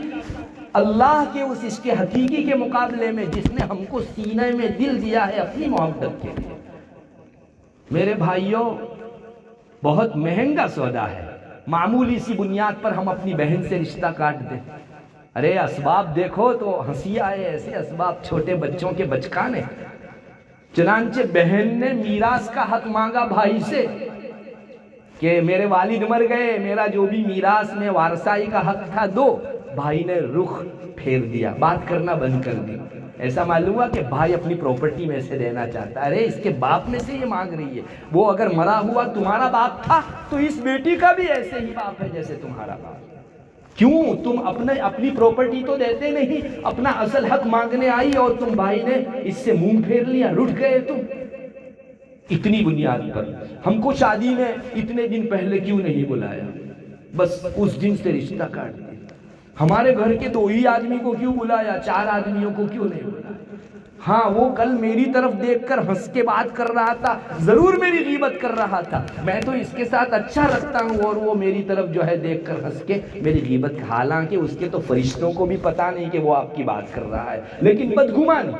اللہ کے اس عشق حقیقی کے مقابلے میں جس نے ہم کو سینے میں دل دیا ہے اپنی محبت کے لیے؟ میرے بھائیوں بہت مہنگا سودا ہے، معمولی سی بنیاد پر ہم اپنی بہن سے رشتہ کاٹ دیں۔ ارے اسباب دیکھو تو ہنسی آئے، ایسے اسباب چھوٹے بچوں کے بچکانے۔ چنانچہ بہن نے میراث کا حق مانگا بھائی سے کہ میرے والد مر گئے، میرا جو بھی میراث میں وارثائی کا حق تھا دو۔ بھائی نے رخ پھیر دیا، بات کرنا بند کر دی۔ ایسا معلوم ہوا کہ بھائی اپنی پراپرٹی میں سے دینا چاہتا ہے۔ ارے اس کے باپ میں سے یہ مانگ رہی ہے، وہ اگر مرا ہوا تمہارا باپ تھا تو اس بیٹی کا بھی ایسے ہی باپ ہے جیسے تمہارا باپ۔ کیوں تم اپنی پراپرٹی تو دیتے نہیں، اپنا اصل حق مانگنے آئی اور تم بھائی نے اس سے منہ پھیر لیا، رٹ گئے تم۔ اتنی بنیاد پر ہم کو شادی میں اتنے دن پہلے کیوں نہیں بلایا؟ بس اس دن سے رشتہ کاٹ دیا۔ ہمارے گھر کے 2 ہی آدمی کو کیوں بلایا، 4 آدمیوں کو کیوں نہیں بلایا؟ ہاں وہ کل میری طرف دیکھ کر ہنس کے بات کر رہا تھا، ضرور میری غیبت کر رہا تھا، میں تو اس کے ساتھ اچھا رکھتا ہوں اور وہ میری طرف جو ہے دیکھ کر ہنس کے میری غیبت، حالانکہ اس کے تو فرشتوں کو بھی پتا نہیں کہ وہ آپ کی بات کر رہا ہے، لیکن بدگمانی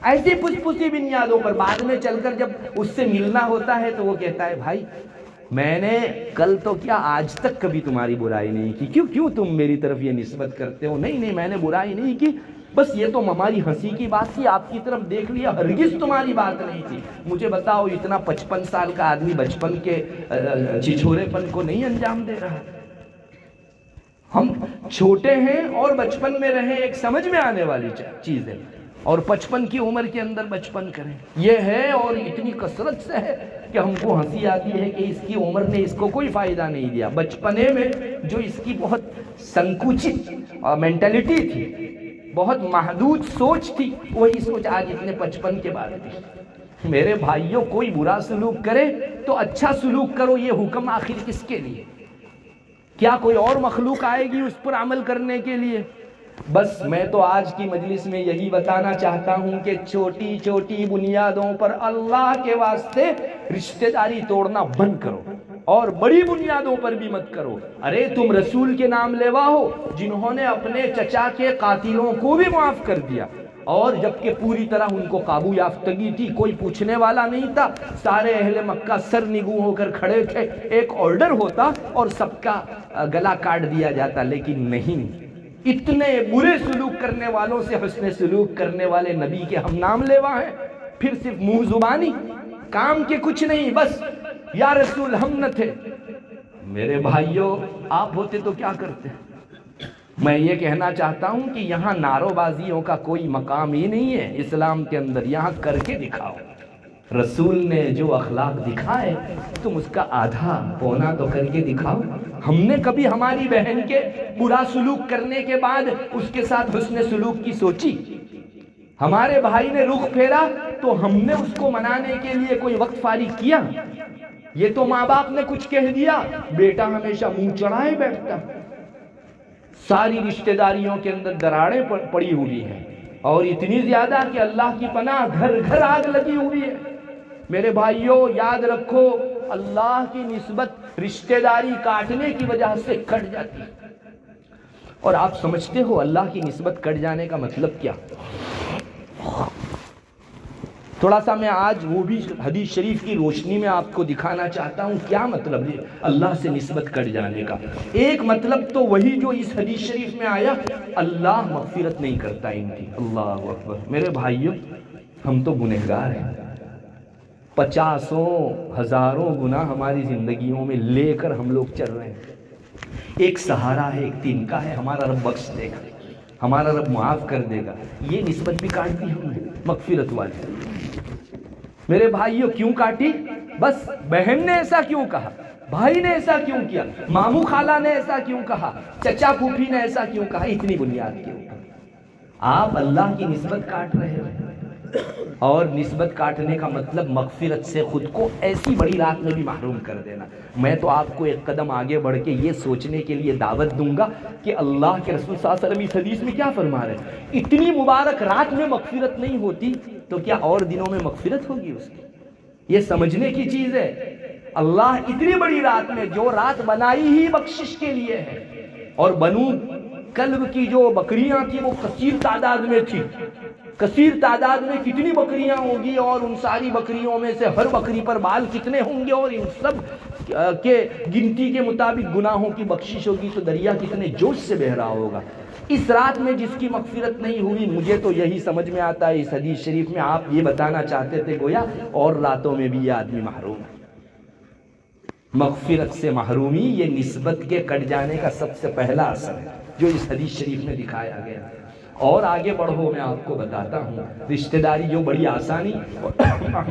ایسی پھسی بنیادوں پر بعد میں چل کر جب اس سے ملنا ہوتا ہے تو وہ کہتا ہے بھائی میں نے کل تو کیا آج تک کبھی تمہاری برائی نہیں کی، کیوں تم میری طرف یہ نسبت کرتے ہو؟ نہیں میں نے برائی نہیں کی، بس یہ تو ہماری ہنسی کی بات تھی، آپ کی طرف دیکھ لیا، ہرگز تمہاری بات نہیں تھی۔ مجھے بتاؤ اتنا 55 سال کا آدمی بچپن کے چھچھورے پن کو نہیں انجام دے رہا؟ ہم چھوٹے ہیں اور بچپن میں رہے، ایک سمجھ میں آنے والی چیز ہے۔ اور 55 کی عمر کے اندر بچپن کریں، یہ ہے اور اتنی کثرت سے ہے کہ ہم کو ہنسی آتی ہے کہ اس کی عمر نے اس کو کوئی فائدہ نہیں دیا۔ بچپنے میں جو اس کی بہت سنکوچت مینٹلٹی تھی، بہت محدود سوچ تھی، وہی سوچ آج اتنے 55 کے بعد تھی۔ میرے بھائیوں، کوئی برا سلوک کرے تو اچھا سلوک کرو، یہ حکم آخر کس کے لیے؟ کیا کوئی اور مخلوق آئے گی اس پر عمل کرنے کے لیے؟ بس میں تو آج کی مجلس میں یہی بتانا چاہتا ہوں کہ چھوٹی چھوٹی بنیادوں پر اللہ کے واسطے رشتہ داری توڑنا بند کرو، اور بڑی بنیادوں پر بھی مت کرو۔ ارے تم رسول کے نام لیوا ہو جنہوں نے اپنے چچا کے قاتلوں کو بھی معاف کر دیا، اور جبکہ پوری طرح ان کو قابو یافتگی تھی، کوئی پوچھنے والا نہیں تھا، سارے اہل مکہ سر نگو ہو کر کھڑے تھے، ایک آرڈر ہوتا اور سب کا گلا کاٹ دیا جاتا، لیکن نہیں، اتنے برے سلوک کرنے والوں سے حسن سلوک کرنے والے نبی کے ہم نام لیوا ہیں، پھر صرف منہ زبانی، کام کے کچھ نہیں، بس یا رسول ہم نہ تھے۔ میرے بھائیوں، آپ ہوتے تو کیا کرتے؟ میں یہ کہنا چاہتا ہوں کہ یہاں نعرو بازیوں کا کوئی مقام ہی نہیں ہے اسلام کے اندر، یہاں کر کے دکھاؤ۔ رسول نے جو اخلاق دکھائے تم اس کا آدھا پونا تو کر کے دکھاؤ۔ ہم نے کبھی ہماری بہن کے برا سلوک کرنے کے بعد اس کے ساتھ حسن سلوک کی سوچی؟ ہمارے بھائی نے رخ پھیرا تو ہم نے اس کو منانے کے لیے کوئی وقت فارغ کیا؟ یہ تو ماں باپ نے کچھ کہہ دیا، بیٹا ہمیشہ منہ چڑھائے بیٹھتا۔ ساری رشتہ داریوں کے اندر دراڑیں پڑی ہوئی ہیں، اور اتنی زیادہ کہ اللہ کی پناہ گھر گھر آگ لگی ہوئی ہے۔ میرے بھائیوں، یاد رکھو، اللہ کی نسبت رشتہ داری کاٹنے کی وجہ سے کٹ جاتی ہے۔ اور آپ سمجھتے ہو اللہ کی نسبت کٹ جانے کا مطلب کیا؟ تھوڑا سا میں آج وہ بھی حدیث شریف کی روشنی میں آپ کو دکھانا چاہتا ہوں کیا مطلب ہے اللہ سے نسبت کٹ جانے کا۔ ایک مطلب تو وہی جو اس حدیث شریف میں آیا، اللہ مغفرت نہیں کرتا ان کی۔ اللہ اکبر۔ میرے بھائیوں، ہم تو گنہگار ہیں، 50 ہزاروں گناہ ہماری زندگیوں میں لے کر ہم لوگ چل رہے ہیں۔ ایک سہارا ہے، ایک تنکا ہے، ہمارا رب بخش دے گا، ہمارا رب معاف کر دے گا۔ یہ نسبت بھی کاٹ دی ہم نے مغفرت والی۔ میرے بھائیوں، کیوں کاٹی؟ بس بہن نے ایسا کیوں کہا، بھائی نے ایسا کیوں کیا، ماموں خالہ نے ایسا کیوں کہا، چچا پھوپھی نے ایسا کیوں کہا، اتنی بنیاد کیوں؟ آپ اللہ کی نسبت کاٹ رہے ہیں، اور نسبت کاٹنے کا مطلب مغفرت سے خود کو ایسی بڑی رات میں بھی محروم کر دینا۔ میں تو آپ کو ایک قدم آگے بڑھ کے یہ سوچنے کے لیے دعوت دوں گا کہ اللہ کے رسول صلی اللہ علیہ وسلم اس حدیث میں کیا فرما رہے ہیں؟ اتنی مبارک رات میں مغفرت نہیں ہوتی تو کیا اور دنوں میں مغفرت ہوگی اس کی؟ یہ سمجھنے کی چیز ہے۔ اللہ اتنی بڑی رات میں، جو رات بنائی ہی بخشش کے لیے ہے، اور بنو کلب کی جو بکریاں تھیں وہ کثیر تعداد میں تھی، کثیر تعداد میں کتنی بکریاں ہوگی، اور ان ساری بکریوں میں سے ہر بکری پر بال کتنے ہوں گے، اور ان سب کے گنتی کے مطابق گناہوں کی بخشش ہوگی، تو دریا کتنے جوش سے بہہ رہا ہوگا۔ اس رات میں جس کی مغفرت نہیں ہوئی، مجھے تو یہی سمجھ میں آتا ہے اس حدیث شریف میں آپ یہ بتانا چاہتے تھے گویا اور راتوں میں بھی یہ آدمی محروم ہے۔ مغفرت سے محرومی یہ نسبت کے کٹ جانے کا سب سے پہلا اثر ہے جو اس حدیث شریف میں دکھایا گیا۔ اور آگے بڑھو، میں آپ کو بتاتا ہوں، رشتہ داری جو بڑی آسانی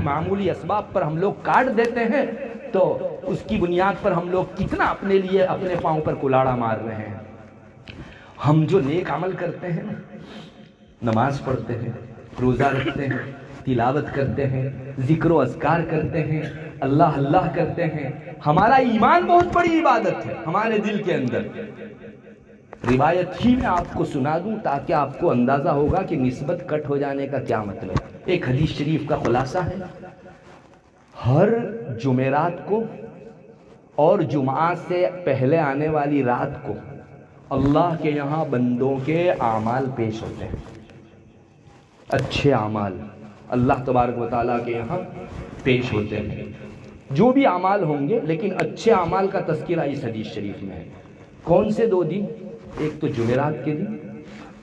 معمولی اسباب پر ہم لوگ کاٹ دیتے ہیں، تو اس کی بنیاد پر ہم لوگ کتنا اپنے لیے اپنے پاؤں پر کلاڑا مار رہے ہیں۔ ہم جو نیک عمل کرتے ہیں، نماز پڑھتے ہیں، روزہ رکھتے ہیں، تلاوت کرتے ہیں، ذکر و اذکار کرتے ہیں، اللہ اللہ کرتے ہیں، ہمارا ایمان بہت بڑی عبادت ہے ہمارے دل کے اندر۔ روایت ہی میں آپ کو سنا دوں تاکہ آپ کو اندازہ ہوگا کہ نسبت کٹ ہو جانے کا کیا مطلب ہے۔ ایک حدیث شریف کا خلاصہ ہے، ہر جمعرات کو اور جمعہ سے پہلے آنے والی رات کو اللہ کے یہاں بندوں کے اعمال پیش ہوتے ہیں، اچھے اعمال اللہ تبارک و تعالیٰ کے یہاں پیش ہوتے ہیں، جو بھی اعمال ہوں گے، لیکن اچھے اعمال کا تذکرہ اس حدیث شریف میں ہے۔ کون سے 2 دن؟ ایک تو جمعرات کے دن،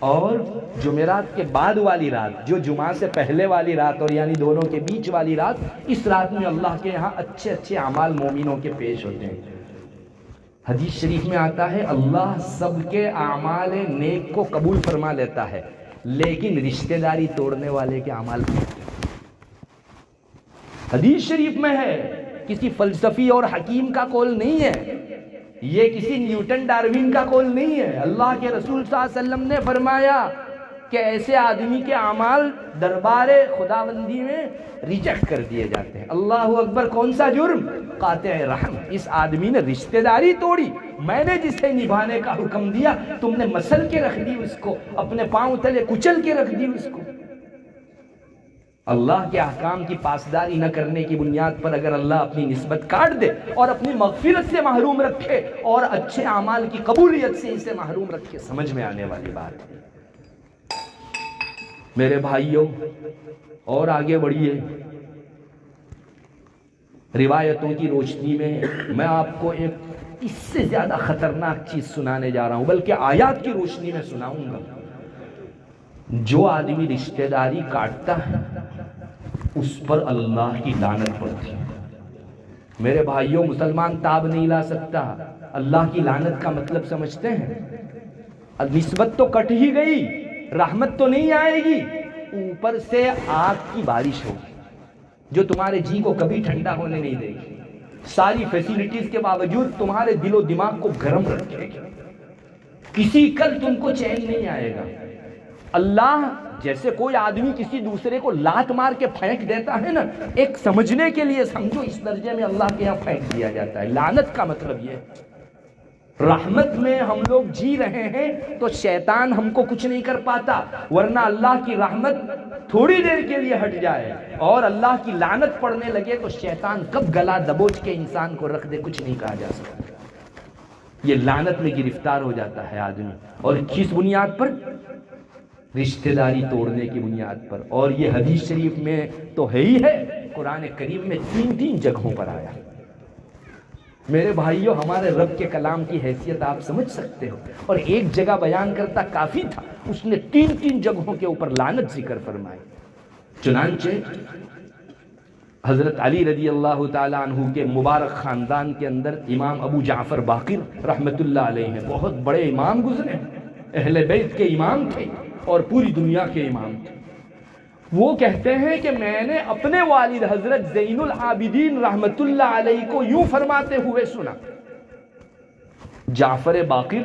اور جمعرات کے بعد والی رات جو جمعہ سے پہلے والی رات، اور یعنی دونوں کے بیچ والی رات، اس رات میں اللہ کے یہاں اچھے اچھے اعمال مومنوں کے پیش ہوتے ہیں۔ حدیث شریف میں آتا ہے اللہ سب کے اعمال نیک کو قبول فرما لیتا ہے، لیکن رشتہ داری توڑنے والے کے اعمال حدیث شریف میں ہے، کسی فلسفی اور حکیم کا قول نہیں ہے، یہ کسی نیوٹن ڈاروین کا قول نہیں ہے، اللہ کے رسول صلی اللہ علیہ وسلم نے فرمایا کہ ایسے آدمی کے اعمال دربار خداوندی میں ریجیکٹ کر دیے جاتے ہیں۔ اللہ اکبر! کون سا جرم؟ قاطع رحم، اس آدمی نے رشتہ داری توڑی، میں نے جسے نبھانے کا حکم دیا تم نے مسل کے رکھ دی اس کو، اپنے پاؤں تلے کچل کے رکھ دی اس کو۔ اللہ کے احکام کی پاسداری نہ کرنے کی بنیاد پر اگر اللہ اپنی نسبت کاٹ دے اور اپنی مغفرت سے محروم رکھے اور اچھے اعمال کی قبولیت سے اسے محروم رکھے، سمجھ میں آنے والی بات ہے۔ میرے بھائیوں، اور آگے بڑھیے، روایتوں کی روشنی میں میں آپ کو ایک اس سے زیادہ خطرناک چیز سنانے جا رہا ہوں، بلکہ آیات کی روشنی میں سناؤں گا۔ جو آدمی رشتہ داری کاٹتا ہے اس پر اللہ کی لعنت پڑتی ہے۔ میرے بھائیوں، مسلمان تاب نہیں لا سکتا، اللہ کی لعنت کا مطلب سمجھتے ہیں؟ نسبت تو کٹ ہی گئی، رحمت تو نہیں آئے گی، اوپر سے آگ کی بارش ہوگی جو تمہارے جی کو کبھی ٹھنڈا ہونے نہیں دے گی، ساری فیسیلیٹیز کے باوجود تمہارے دل و دماغ کو گرم رکھے گی، کسی کل تم کو چین نہیں آئے گا۔ اللہ جیسے کوئی آدمی کسی دوسرے کو لات مار کے پھینک دیتا ہے نا، ایک سمجھنے کے لیے سمجھو اس درجے میں اللہ کے یہاں پھینک دیا جاتا ہے۔ لعنت کا مطلب یہ ہے، رحمت میں ہم لوگ جی رہے ہیں تو شیطان ہم کو کچھ نہیں کر پاتا، ورنہ اللہ کی رحمت تھوڑی دیر کے لیے ہٹ جائے اور اللہ کی لعنت پڑنے لگے تو شیطان کب گلا دبوچ کے انسان کو رکھ دے کچھ نہیں کہا جا سکتا۔ یہ لعنت میں گرفتار ہو جاتا ہے آدمی، اور کس بنیاد پر؟ رشتہ داری توڑنے کی بنیاد پر۔ اور یہ حدیث شریف میں تو ہے ہی ہے، قرآن کریم میں 3 جگہوں پر آیا۔ میرے بھائیوں، ہمارے رب کے کلام کی حیثیت آپ سمجھ سکتے ہو، اور ایک جگہ بیان کرتا کافی تھا، اس نے 3 جگہوں کے اوپر لعنت ذکر فرمائی۔ چنانچہ حضرت علی رضی اللہ تعالیٰ عنہ کے مبارک خاندان کے اندر امام ابو جعفر باقر رحمت اللہ علیہ ہیں، بہت بڑے امام گزرے، اہل بیت کے امام تھے اور پوری دنیا کے امام تھے۔ وہ کہتے ہیں کہ میں نے اپنے والد حضرت زین العابدین رحمت اللہ علیہ کو یوں فرماتے ہوئے سنا۔ جعفر باقر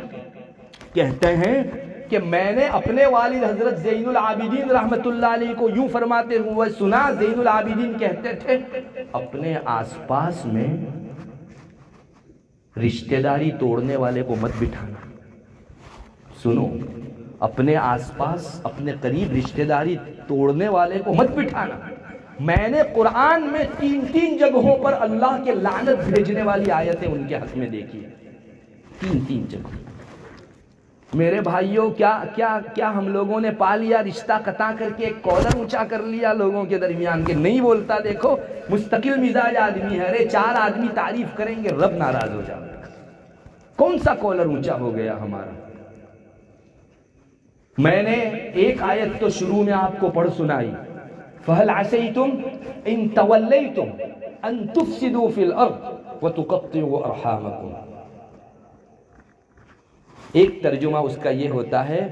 کہتے ہیں کہ میں نے اپنے والد حضرت زین العابدین رحمت اللہ علیہ کو یوں فرماتے ہوئے سنا۔ زین العابدین کہتے تھے اپنے آس پاس میں رشتہ داری توڑنے والے کو مت بٹھانا۔ سنو، اپنے آس پاس اپنے قریب رشتہ داری توڑنے والے کو مت بٹھانا۔ میں نے قرآن میں 3 جگہوں پر اللہ کے لعنت بھیجنے والی آیتیں ان کے حق میں دیکھی ہیں، 3 جگہ۔ میرے بھائیوں، کیا ہم لوگوں نے پا لیا رشتہ قطع کر کے ایک کالر اونچا کر لیا لوگوں کے درمیان کہ نہیں بولتا، دیکھو مستقل مزاج آدمی ہے، ارے 4 آدمی تعریف کریں گے رب ناراض ہو جائے گا۔ کون سا کالر اونچا ہو گیا ہمارا؟ میں نے ایک آیت تو شروع میں آپ کو پڑھ سنائی، فَهَلْ عَسَيْتُمْ إِن تَوَلَّيْتُمْ أَن تُفْسِدُوا فِي الْأَرْضِ وَتُقَطِّعُوا أَرْحَامَكُمْ۔ ایک ترجمہ اس کا یہ ہوتا ہے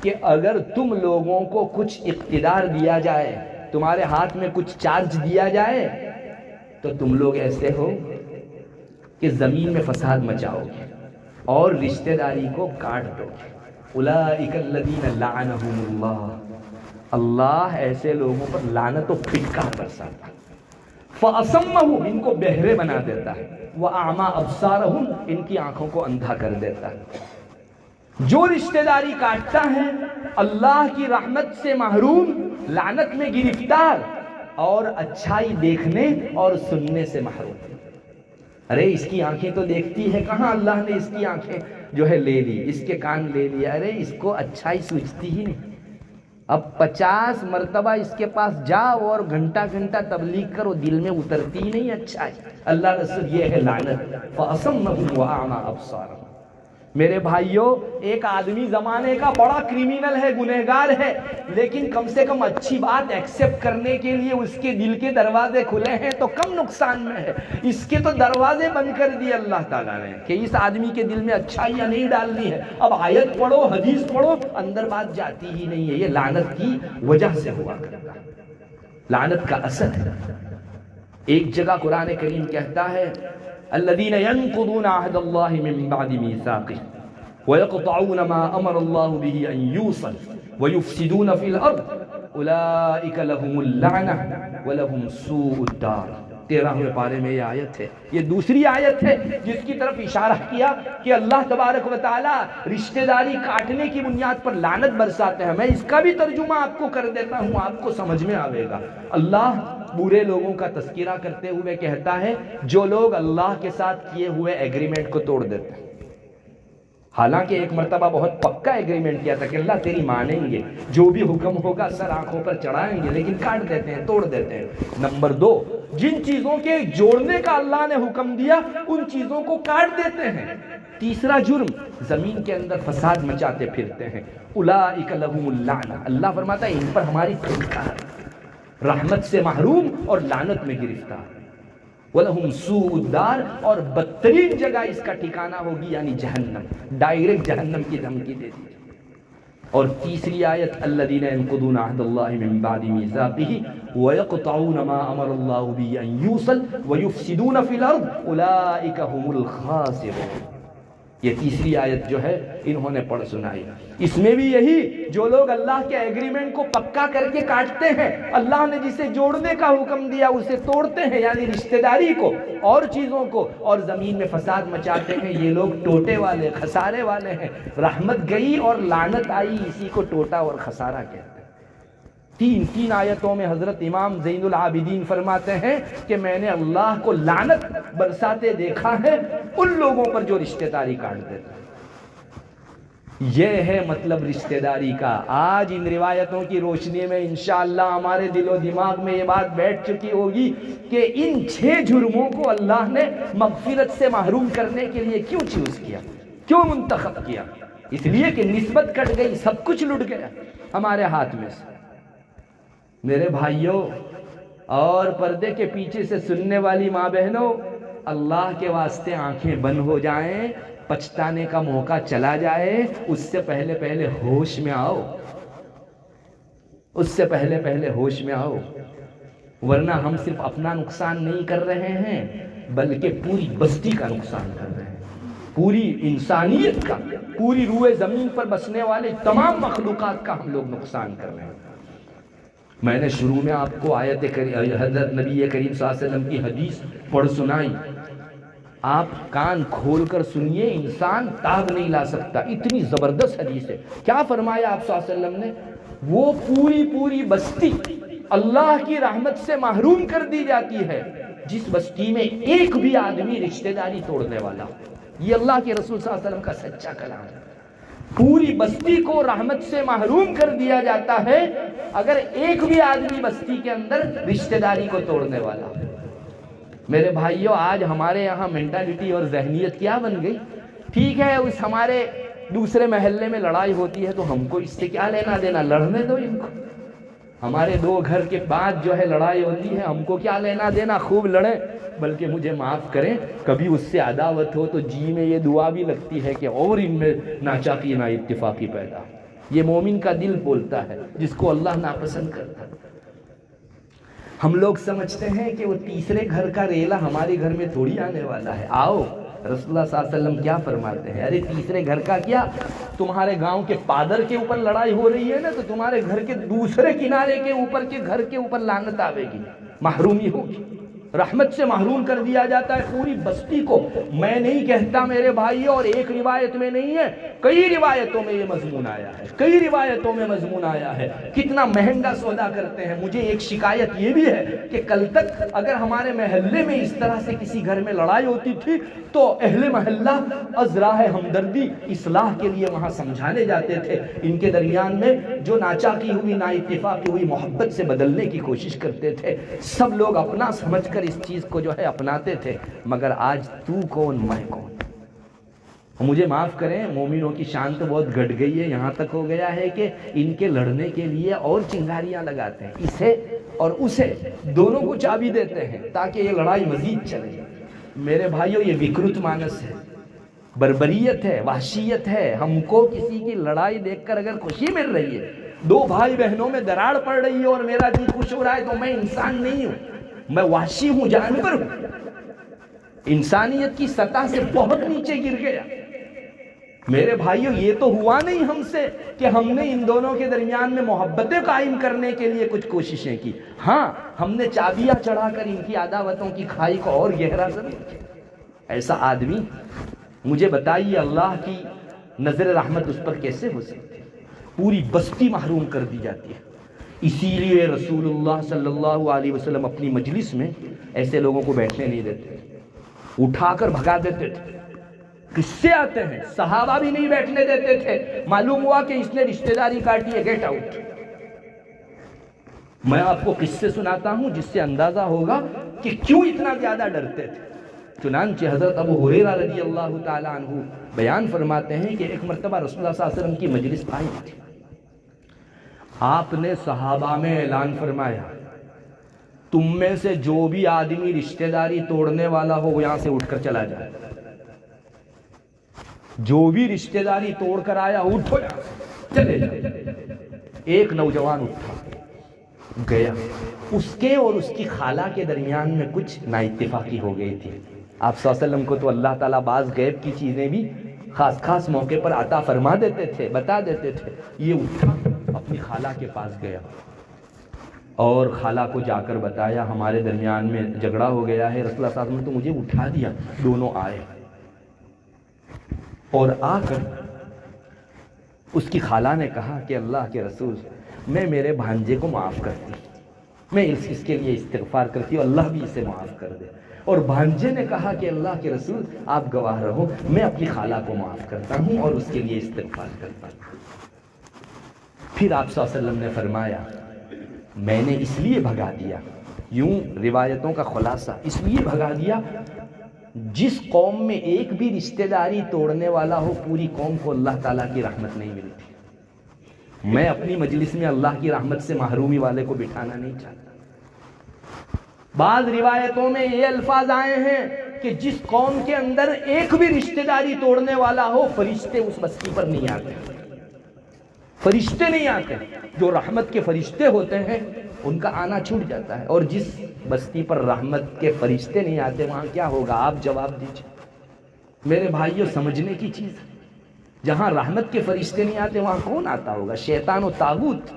کہ اگر تم لوگوں کو کچھ اقتدار دیا جائے، تمہارے ہاتھ میں کچھ چارج دیا جائے، تو تم لوگ ایسے ہو کہ زمین میں فساد مچاؤ گے اور رشتہ داری کو کاٹ دو گے۔ اولئک الذین لعنہم اللہ، اللہ ایسے لوگوں پر لعنت و پھٹکار برساتا ہے۔ فَأَصَمَّهُمْ، ان کو بہرے بنا دیتا ہے، وَأَعْمَى أَبْصَارَهُمْ، ان کی آنکھوں کو اندھا کر دیتا ہے۔ جو رشتہ داری کاٹتا ہے اللہ کی رحمت سے محروم، لعنت میں گرفتار، اور اچھائی دیکھنے اور سننے سے محروم۔ ارے اس کی آنکھیں تو دیکھتی ہے، کہاں اللہ نے اس کی آنکھیں جو ہے لے لی، اس کے کان لے لیے، ارے اس کو اچھائی سوچتی ہی نہیں۔ اب 50 مرتبہ اس کے پاس جاؤ اور گھنٹہ تبلیغ کرو، دل میں اترتی ہی نہیں اچھائی۔ اللہ رسول، یہ ہے لعنت۔ فَأَصَمَّهُمْ وَأَعْمَى أَبْصَارَهُمْ۔ میرے بھائیوں، ایک آدمی زمانے کا بڑا کرمینل ہے، گنہگار ہے، لیکن کم سے کم اچھی بات ایکسیپٹ کرنے کے لیے اس کے دل کے دروازے کھلے ہیں تو کم نقصان میں ہے۔ اس کے تو دروازے بند کر دیے اللہ تعالیٰ نے کہ اس آدمی کے دل میں اچھائیاں نہیں ڈالنی ہے۔ اب آیت پڑھو، حدیث پڑھو، اندر بات جاتی ہی نہیں ہے۔ یہ لعنت کی وجہ سے ہوا کرتا ہے، لعنت کا اثر ہے۔ ایک جگہ قرآن کریم کہتا ہے الذين ينقضون عهد الله من بعد ميثاقه ويقطعون ما امر الله به ان يوصل ويفسدون في الارض اولئك لهم اللعنه ولهم سوء الدار۔ 13ویں پارے میں یہ آیت ہے، یہ دوسری آیت ہے جس کی طرف اشارہ کیا کہ اللہ تبارک و تعالی رشتہ داری کاٹنے کی بنیاد پر لعنت برساتے ہیں۔ میں اس کا بھی ترجمہ آپ کو کر دیتا ہوں، آپ کو سمجھ میں آئے گا۔ اللہ برے لوگوں کا تذکرہ کرتے ہوئے کہتا ہے جو لوگ اللہ کے ساتھ کیے ہوئے ایگریمنٹ کو توڑ دیتے ہیں۔ حالانکہ ایک مرتبہ بہت پکا ایگریمنٹ کیا تھا کہ اللہ تیری مانیں گے، جو بھی حکم ہوگا سر آنکھوں پر چڑھائیں گے، لیکن کاٹ دیتے ہیں، توڑ دیتے ہیں۔ نمبر 2، جن چیزوں کے جوڑنے کا اللہ نے حکم دیا ان چیزوں کو کاٹ دیتے ہیں۔ تیسرا جرم، زمین کے اندر فساد مچاتے پھرتے ہیں۔ اولئک لہم اللعنہ، اللہ فرماتا ہے ان پر ہماری پھٹکار، رحمت سے محروم اور لعنت میں گرفتار۔ وَلَهُمْ سُوءُ الدَّارِ، اور بدترین جگہ اس کا ٹھکانہ ہوگی یعنی جہنم، ڈائریکٹ جہنم کی دھمکی دے دی۔ اور تیسری آیت الَّذِينَ يَنقُضُونَ عَهْدَ اللَّهِ مِن بَعْدِ مِيثَاقِهِ وَيَقْطَعُونَ مَا أَمَرَ اللَّهُ بِهِ أَن يُوصَلَ وَيُفْسِدُونَ فِي الْأَرْضِ أُولَئِكَ هُمُ الْخَاسِرُونَ۔ یہ تیسری آیت جو ہے انہوں نے پڑھ سنائی۔ اس میں بھی یہی، جو لوگ اللہ کے ایگریمنٹ کو پکا کر کے کاٹتے ہیں، اللہ نے جسے جوڑنے کا حکم دیا اسے توڑتے ہیں یعنی رشتہ داری کو اور چیزوں کو، اور زمین میں فساد مچاتے ہیں، یہ لوگ ٹوٹے والے، خسارے والے ہیں۔ رحمت گئی اور لعنت آئی، اسی کو ٹوٹا اور خسارہ کہتے ہیں۔ تین آیتوں میں حضرت امام زین العابدین فرماتے ہیں کہ میں نے اللہ کو لعنت برساتے دیکھا ہے ان لوگوں پر جو رشتہ داری کاٹ دیتے ہیں۔ یہ ہے مطلب رشتہ داری کا۔ آج ان روایتوں کی روشنی میں انشاءاللہ ہمارے دل و دماغ میں یہ بات بیٹھ چکی ہوگی کہ ان 6 جرموں کو اللہ نے مغفرت سے محروم کرنے کے لیے کیوں چوز کیا، کیوں منتخب کیا؟ اس لیے کہ نسبت کٹ گئی، سب کچھ لٹ گیا ہمارے ہاتھ میں سے۔ میرے بھائیوں اور پردے کے پیچھے سے سننے والی ماں بہنوں، اللہ کے واسطے آنکھیں بند ہو جائیں، پچھتانے کا موقع چلا جائے، اس سے پہلے ہوش میں آؤ، اس سے پہلے ہوش میں آؤ، ورنہ ہم صرف اپنا نقصان نہیں کر رہے ہیں بلکہ پوری بستی کا نقصان کر رہے ہیں، پوری انسانیت کا، پوری روئے زمین پر بسنے والے تمام مخلوقات کا ہم لوگ نقصان کر رہے ہیں۔ میں نے شروع میں آپ کو حضرت نبی کریم صلی اللہ علیہ وسلم کی حدیث پڑھ سنائی، آپ کان کھول کر سنیے، انسان تاب نہیں لا سکتا، اتنی زبردست حدیث ہے۔ کیا فرمایا آپ صلی اللہ علیہ وسلم نے؟ وہ پوری بستی اللہ کی رحمت سے محروم کر دی جاتی ہے جس بستی میں ایک بھی آدمی رشتہ داری توڑنے والا ہو۔ یہ اللہ کے رسول صلی اللہ علیہ وسلم کا سچا کلام ہے۔ پوری بستی کو رحمت سے محروم کر دیا جاتا ہے اگر ایک بھی آدمی بستی کے اندر رشتہ داری کو توڑنے والا۔ میرے بھائیوں، آج ہمارے یہاں مینٹالٹی اور ذہنیت کیا بن گئی؟ ٹھیک ہے، اس ہمارے دوسرے محلے میں لڑائی ہوتی ہے تو ہم کو اس سے کیا لینا دینا، لڑنے دو ان کو۔ ہمارے 2 گھر کے بعد جو ہے لڑائی ہوتی ہے، ہم کو کیا لینا دینا، خوب لڑیں، بلکہ مجھے معاف کریں کبھی اس سے عداوت ہو تو جی میں یہ دعا بھی لگتی ہے کہ اور ان میں ناچاقی نا اتفاقی پیدا۔ یہ مومن کا دل بولتا ہے جس کو اللہ ناپسند کرتا ہے۔ ہم لوگ سمجھتے ہیں کہ وہ تیسرے گھر کا ریلا ہمارے گھر میں تھوڑی آنے والا ہے۔ آؤ، رسول اللہ صلی اللہ علیہ وسلم کیا فرماتے ہیں؟ ارے تیسرے گھر کا کیا، تمہارے گاؤں کے پادر کے اوپر لڑائی ہو رہی ہے نا تو تمہارے گھر کے دوسرے کنارے کے اوپر کے گھر کے اوپر لعنت آوے گی، محرومی ہوگی، رحمت سے محروم کر دیا جاتا ہے پوری بستی کو۔ میں نہیں کہتا میرے بھائیوں، اور ایک روایت میں نہیں ہے، کئی روایتوں میں یہ مضمون آیا ہے، کئی روایتوں میں مضمون آیا ہے۔ کتنا مہنگا سودا کرتے ہیں۔ مجھے ایک شکایت یہ بھی ہے کہ کل تک اگر ہمارے محلے میں اس طرح سے کسی گھر میں لڑائی ہوتی تھی تو اہل محلہ از راہ ہمدردی اصلاح کے لیے وہاں سمجھانے جاتے تھے، ان کے درمیان میں جو ناچاقی ہوئی، نا اتفاقی ہوئی، محبت سے بدلنے کی کوشش کرتے تھے۔ سب لوگ اپنا سمجھ کر اس چیز کو جو ہے اپناتے تھے، مگر آج تو کون میں کون، مجھے معاف کریں، مومنوں کی شان تو بہت گھٹ گئی ہے، یہاں تک ہو گیا ہے کہ ان کے لڑنے کے لیے اور چنگاریاں لگاتے ہیں، اسے اور اسے دونوں کو چابی دیتے ہیں تاکہ یہ لڑائی مزید چلے۔ میرے بھائیوں، یہ وکرت مانس ہے، بربریت ہے، وحشیت ہے۔ ہم کو کسی کی لڑائی دیکھ کر اگر خوشی مل رہی ہے، دو بھائی بہنوں میں دراڑ پڑ رہی ہے اور میرا دل خوش ہو رہا ہے، تو میں انسان نہیں ہوں، میں وحشی ہوں، جانور ہوں، انسانیت کی سطح سے بہت نیچے گر گیا۔ میرے بھائیوں، یہ تو ہوا نہیں ہم سے کہ ہم نے ان دونوں کے درمیان میں محبتیں قائم کرنے کے لیے کچھ کوششیں کی، ہاں ہم نے چابیاں چڑھا کر ان کی عداوتوں کی کھائی کو اور گہرا ضرور کیا۔ ایسا آدمی مجھے بتائیے اللہ کی نظر رحمت اس پر کیسے ہو سکتی ہے؟ پوری بستی محروم کر دی جاتی ہے۔ اسی لیے رسول اللہ صلی اللہ علیہ وسلم اپنی مجلس میں ایسے لوگوں کو بیٹھنے نہیں دیتے تھے، اٹھا کر بھگا دیتے تھے۔ قصے آتے ہیں، صحابہ بھی نہیں بیٹھنے دیتے تھے، معلوم ہوا کہ اس نے رشتہ داری کاٹی ہے، گیٹ آؤٹ۔ میں آپ کو قصے سناتا ہوں جس سے اندازہ ہوگا کہ کیوں اتنا زیادہ ڈرتے تھے۔ چنانچہ حضرت ابو ہریرہ رضی اللہ تعالیٰ عنہ بیان فرماتے ہیں کہ ایک مرتبہ رسول اللہ صلی اللہ علیہ وسلم کی مجلس قائم تھی، آپ نے صحابہ میں اعلان فرمایا، تم میں سے جو بھی آدمی رشتہ داری توڑنے والا ہو وہ یہاں سے اٹھ کر چلا جائے، جو بھی رشتہ داری توڑ کر آیا اٹھو یہاں سے چلے جائے۔ ایک نوجوان اٹھا گیا، اس کے اور اس کی خالہ کے درمیان میں کچھ نااتفاقی ہو گئی تھی۔ آپ صلی اللہ علیہ وسلم کو تو اللہ تعالیٰ بعض غیب کی چیزیں بھی خاص موقع پر عطا فرما دیتے تھے، بتا دیتے تھے۔ یہ اٹھا اپنی خالہ کے پاس گیا اور خالہ کو جا کر بتایا ہمارے درمیان میں جھگڑا ہو گیا ہے، رسول اللہ صلی اللہ علیہ وسلم نے تو مجھے اٹھا دیا۔ دونوں آئے اور آ کر اس کی خالہ نے کہا کہ اللہ کے رسول، میں میرے بھانجے کو معاف کرتی، میں اس کے لیے استغفار کرتی ہوں، اللہ بھی اسے معاف کر دے۔ اور بھانجے نے کہا کہ اللہ کے رسول آپ گواہ رہو، میں اپنی خالہ کو معاف کرتا ہوں اور اس کے لیے استغفار کرتا ہوں۔ پھر آپ صلی اللہ علیہ وسلم نے فرمایا میں نے اس لیے بھگا دیا، یوں روایتوں کا خلاصہ اس لیے بھگا دیا، جس قوم میں ایک بھی رشتہ داری توڑنے والا ہو پوری قوم کو اللہ تعالیٰ کی رحمت نہیں ملتی۔ میں اپنی مجلس میں اللہ کی رحمت سے محرومی والے کو بٹھانا نہیں چاہتا۔ بعض روایتوں میں یہ الفاظ آئے ہیں کہ جس قوم کے اندر ایک بھی رشتہ داری توڑنے والا ہو فرشتے اس بستی پر نہیں آتے، فرشتے نہیں آتے۔ جو رحمت کے فرشتے ہوتے ہیں ان کا آنا چھوٹ جاتا ہے، اور جس بستی پر رحمت کے فرشتے نہیں آتے وہاں کیا ہوگا؟ آپ جواب دیجئے میرے بھائیوں، سمجھنے کی چیز ہے۔ جہاں رحمت کے فرشتے نہیں آتے وہاں کون آتا ہوگا؟ شیطان و طاغوت،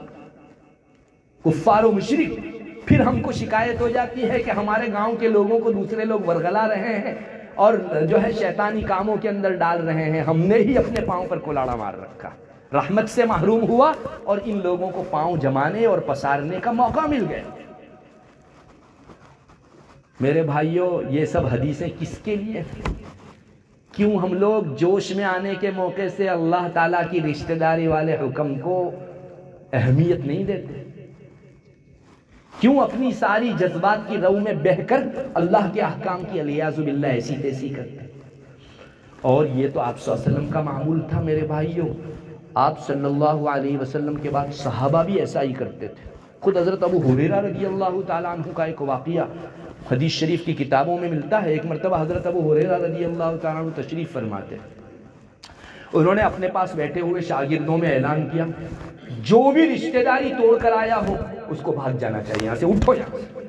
کفار و مشرک۔ پھر ہم کو شکایت ہو جاتی ہے کہ ہمارے گاؤں کے لوگوں کو دوسرے لوگ ورغلا رہے ہیں اور جو ہے شیطانی کاموں کے اندر ڈال رہے ہیں، ہم نے ہی اپنے پاؤں پر کلاڑا مار رکھا۔ رحمت سے محروم ہوا اور ان لوگوں کو پاؤں جمانے اور پسارنے کا موقع مل گیا۔ میرے بھائیوں، یہ سب حدیثیں کس کے لیے؟ کیوں ہم لوگ جوش میں آنے کے موقع سے اللہ تعالیٰ کی رشتہ داری والے حکم کو اہمیت نہیں دیتے؟ کیوں اپنی ساری جذبات کی رو میں بہہ کر اللہ کے احکام کی علیاذ باللہ ایسی تیسی کرتے؟ اور یہ تو آپ صلی اللہ علیہ وسلم کا معمول تھا میرے بھائیوں۔ آپ صلی اللہ علیہ وسلم کے بعد صحابہ بھی ایسا ہی کرتے تھے۔ خود حضرت ابو ہریرہ رضی اللہ تعالیٰ عنہ کا ایک واقعہ حدیث شریف کی کتابوں میں ملتا ہے۔ ایک مرتبہ حضرت ابو ہریرہ رضی اللہ تعالیٰ عنہ تشریف فرماتے ہیں، انہوں نے اپنے پاس بیٹھے ہوئے شاگردوں میں اعلان کیا جو بھی رشتہ داری توڑ کر آیا ہو اس کو بھاگ جانا چاہیے، یہاں سے اٹھو یہاں سے۔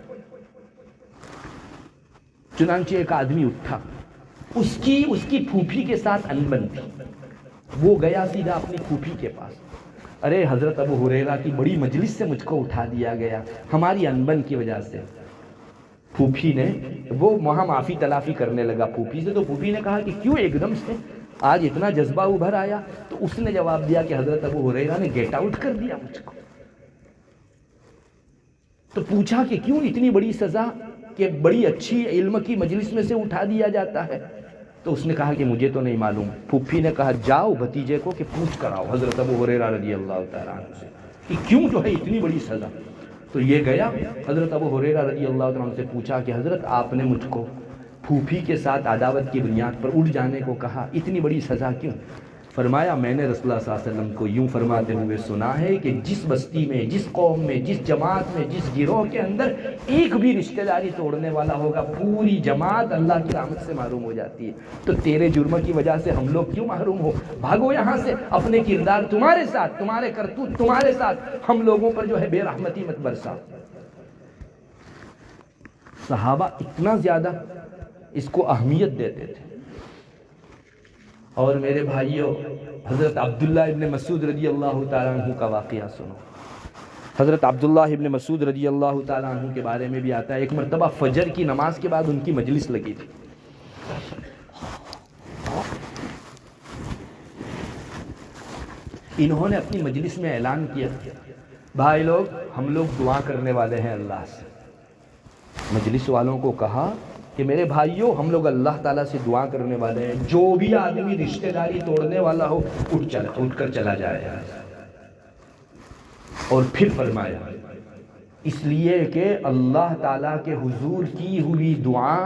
چنانچہ ایک آدمی اٹھا، اس کی پھوپھی کے ساتھ انبن تھی، وہ گیا سیدھا اپنی پھوپھی کے پاس، ارے حضرت ابو ہریرہ کی بڑی مجلس سے مجھ کو اٹھا دیا گیا ہماری انبن کی وجہ سے۔ پھوپھی نے وہ وہاں معافی تلافی کرنے لگا پھوپھی سے، تو پھوپھی نے کہا کہ کیوں ایک دم سے آج اتنا جذبہ ابھر آیا؟ تو اس نے جواب دیا کہ حضرت ابو ہریرہ نے گیٹ آؤٹ کر دیا مجھ کو۔ تو پوچھا کہ کیوں اتنی بڑی سزا کہ بڑی اچھی علم کی مجلس میں سے اٹھا دیا جاتا ہے؟ تو اس نے کہا کہ مجھے تو نہیں معلوم۔ پھوپھی نے کہا جاؤ بھتیجے کو کہ پوچھ کر آؤ حضرت ابو ہریرہ رضی اللہ تعالیٰ عنہ سے کہ کیوں جو ہے اتنی بڑی سزا۔ تو یہ گیا حضرت ابو ہریرہ رضی اللہ تعالیٰ عنہ سے پوچھا کہ حضرت آپ نے مجھ کو پھوپھی کے ساتھ عداوت کی بنیاد پر اٹھ جانے کو کہا، اتنی بڑی سزا کیوں؟ فرمایا میں نے رسول اللہ صلی اللہ علیہ وسلم کو یوں فرماتے ہوئے سنا ہے کہ جس بستی میں، جس قوم میں، جس جماعت میں، جس گروہ کے اندر ایک بھی رشتہ داری توڑنے والا ہوگا، پوری جماعت اللہ کی رحمت سے محروم ہو جاتی ہے۔ تو تیرے جرم کی وجہ سے ہم لوگ کیوں محروم ہو؟ بھاگو یہاں سے، اپنے کردار تمہارے ساتھ، تمہارے کرتوت تمہارے ساتھ، ہم لوگوں پر جو ہے بے رحمتی مت برسا۔ صحابہ اتنا زیادہ اس کو اہمیت دیتے تھے۔ اور میرے بھائیوں، حضرت عبداللہ ابن مسعود رضی اللہ تعالیٰ عنہ کا واقعہ سنو۔ حضرت عبداللہ ابن مسعود رضی اللہ تعالیٰ عنہ کے بارے میں بھی آتا ہے، ایک مرتبہ فجر کی نماز کے بعد ان کی مجلس لگی تھی۔ انہوں نے اپنی مجلس میں اعلان کیا، بھائی لوگ، ہم لوگ دعا کرنے والے ہیں اللہ سے۔ مجلس والوں کو کہا کہ میرے بھائیوں، ہم لوگ اللہ تعالیٰ سے دعا کرنے والے ہیں، جو بھی آدمی رشتہ داری توڑنے والا ہو اٹھ کر چلا جائے۔ اور پھر فرمایا، اس لیے کہ اللہ تعالیٰ کے حضور کی ہوئی دعا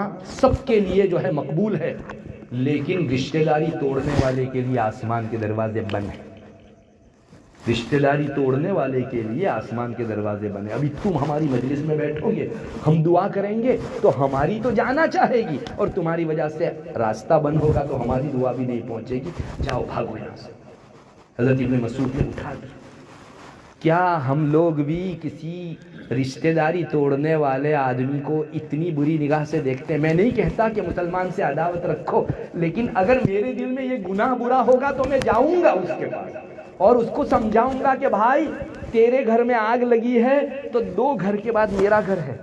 سب کے لیے جو ہے مقبول ہے، لیکن رشتہ داری توڑنے والے کے لیے آسمان کے دروازے بند ہیں۔ رشتہ داری توڑنے والے کے لیے آسمان کے دروازے بنے۔ ابھی تم ہماری مجلس میں بیٹھو گے، ہم دعا کریں گے تو ہماری تو جانا چاہے گی، اور تمہاری وجہ سے راستہ بند ہوگا تو ہماری دعا بھی نہیں پہنچے گی، جاؤ بھاگو یہاں سے۔ حضرت ابن مسعود نے اٹھا دی۔ کیا ہم لوگ بھی کسی رشتہ داری توڑنے والے آدمی کو اتنی بری نگاہ سے دیکھتے ہیں؟ میں نہیں کہتا کہ مسلمان سے عداوت رکھو، لیکن اگر میرے دل میں یہ گناہ برا ہوگا تو میں جاؤں گا اس کے پاس اور اس کو سمجھاؤں گا کہ بھائی، تیرے گھر میں آگ لگی ہے تو 2 گھر کے بعد میرا گھر ہے۔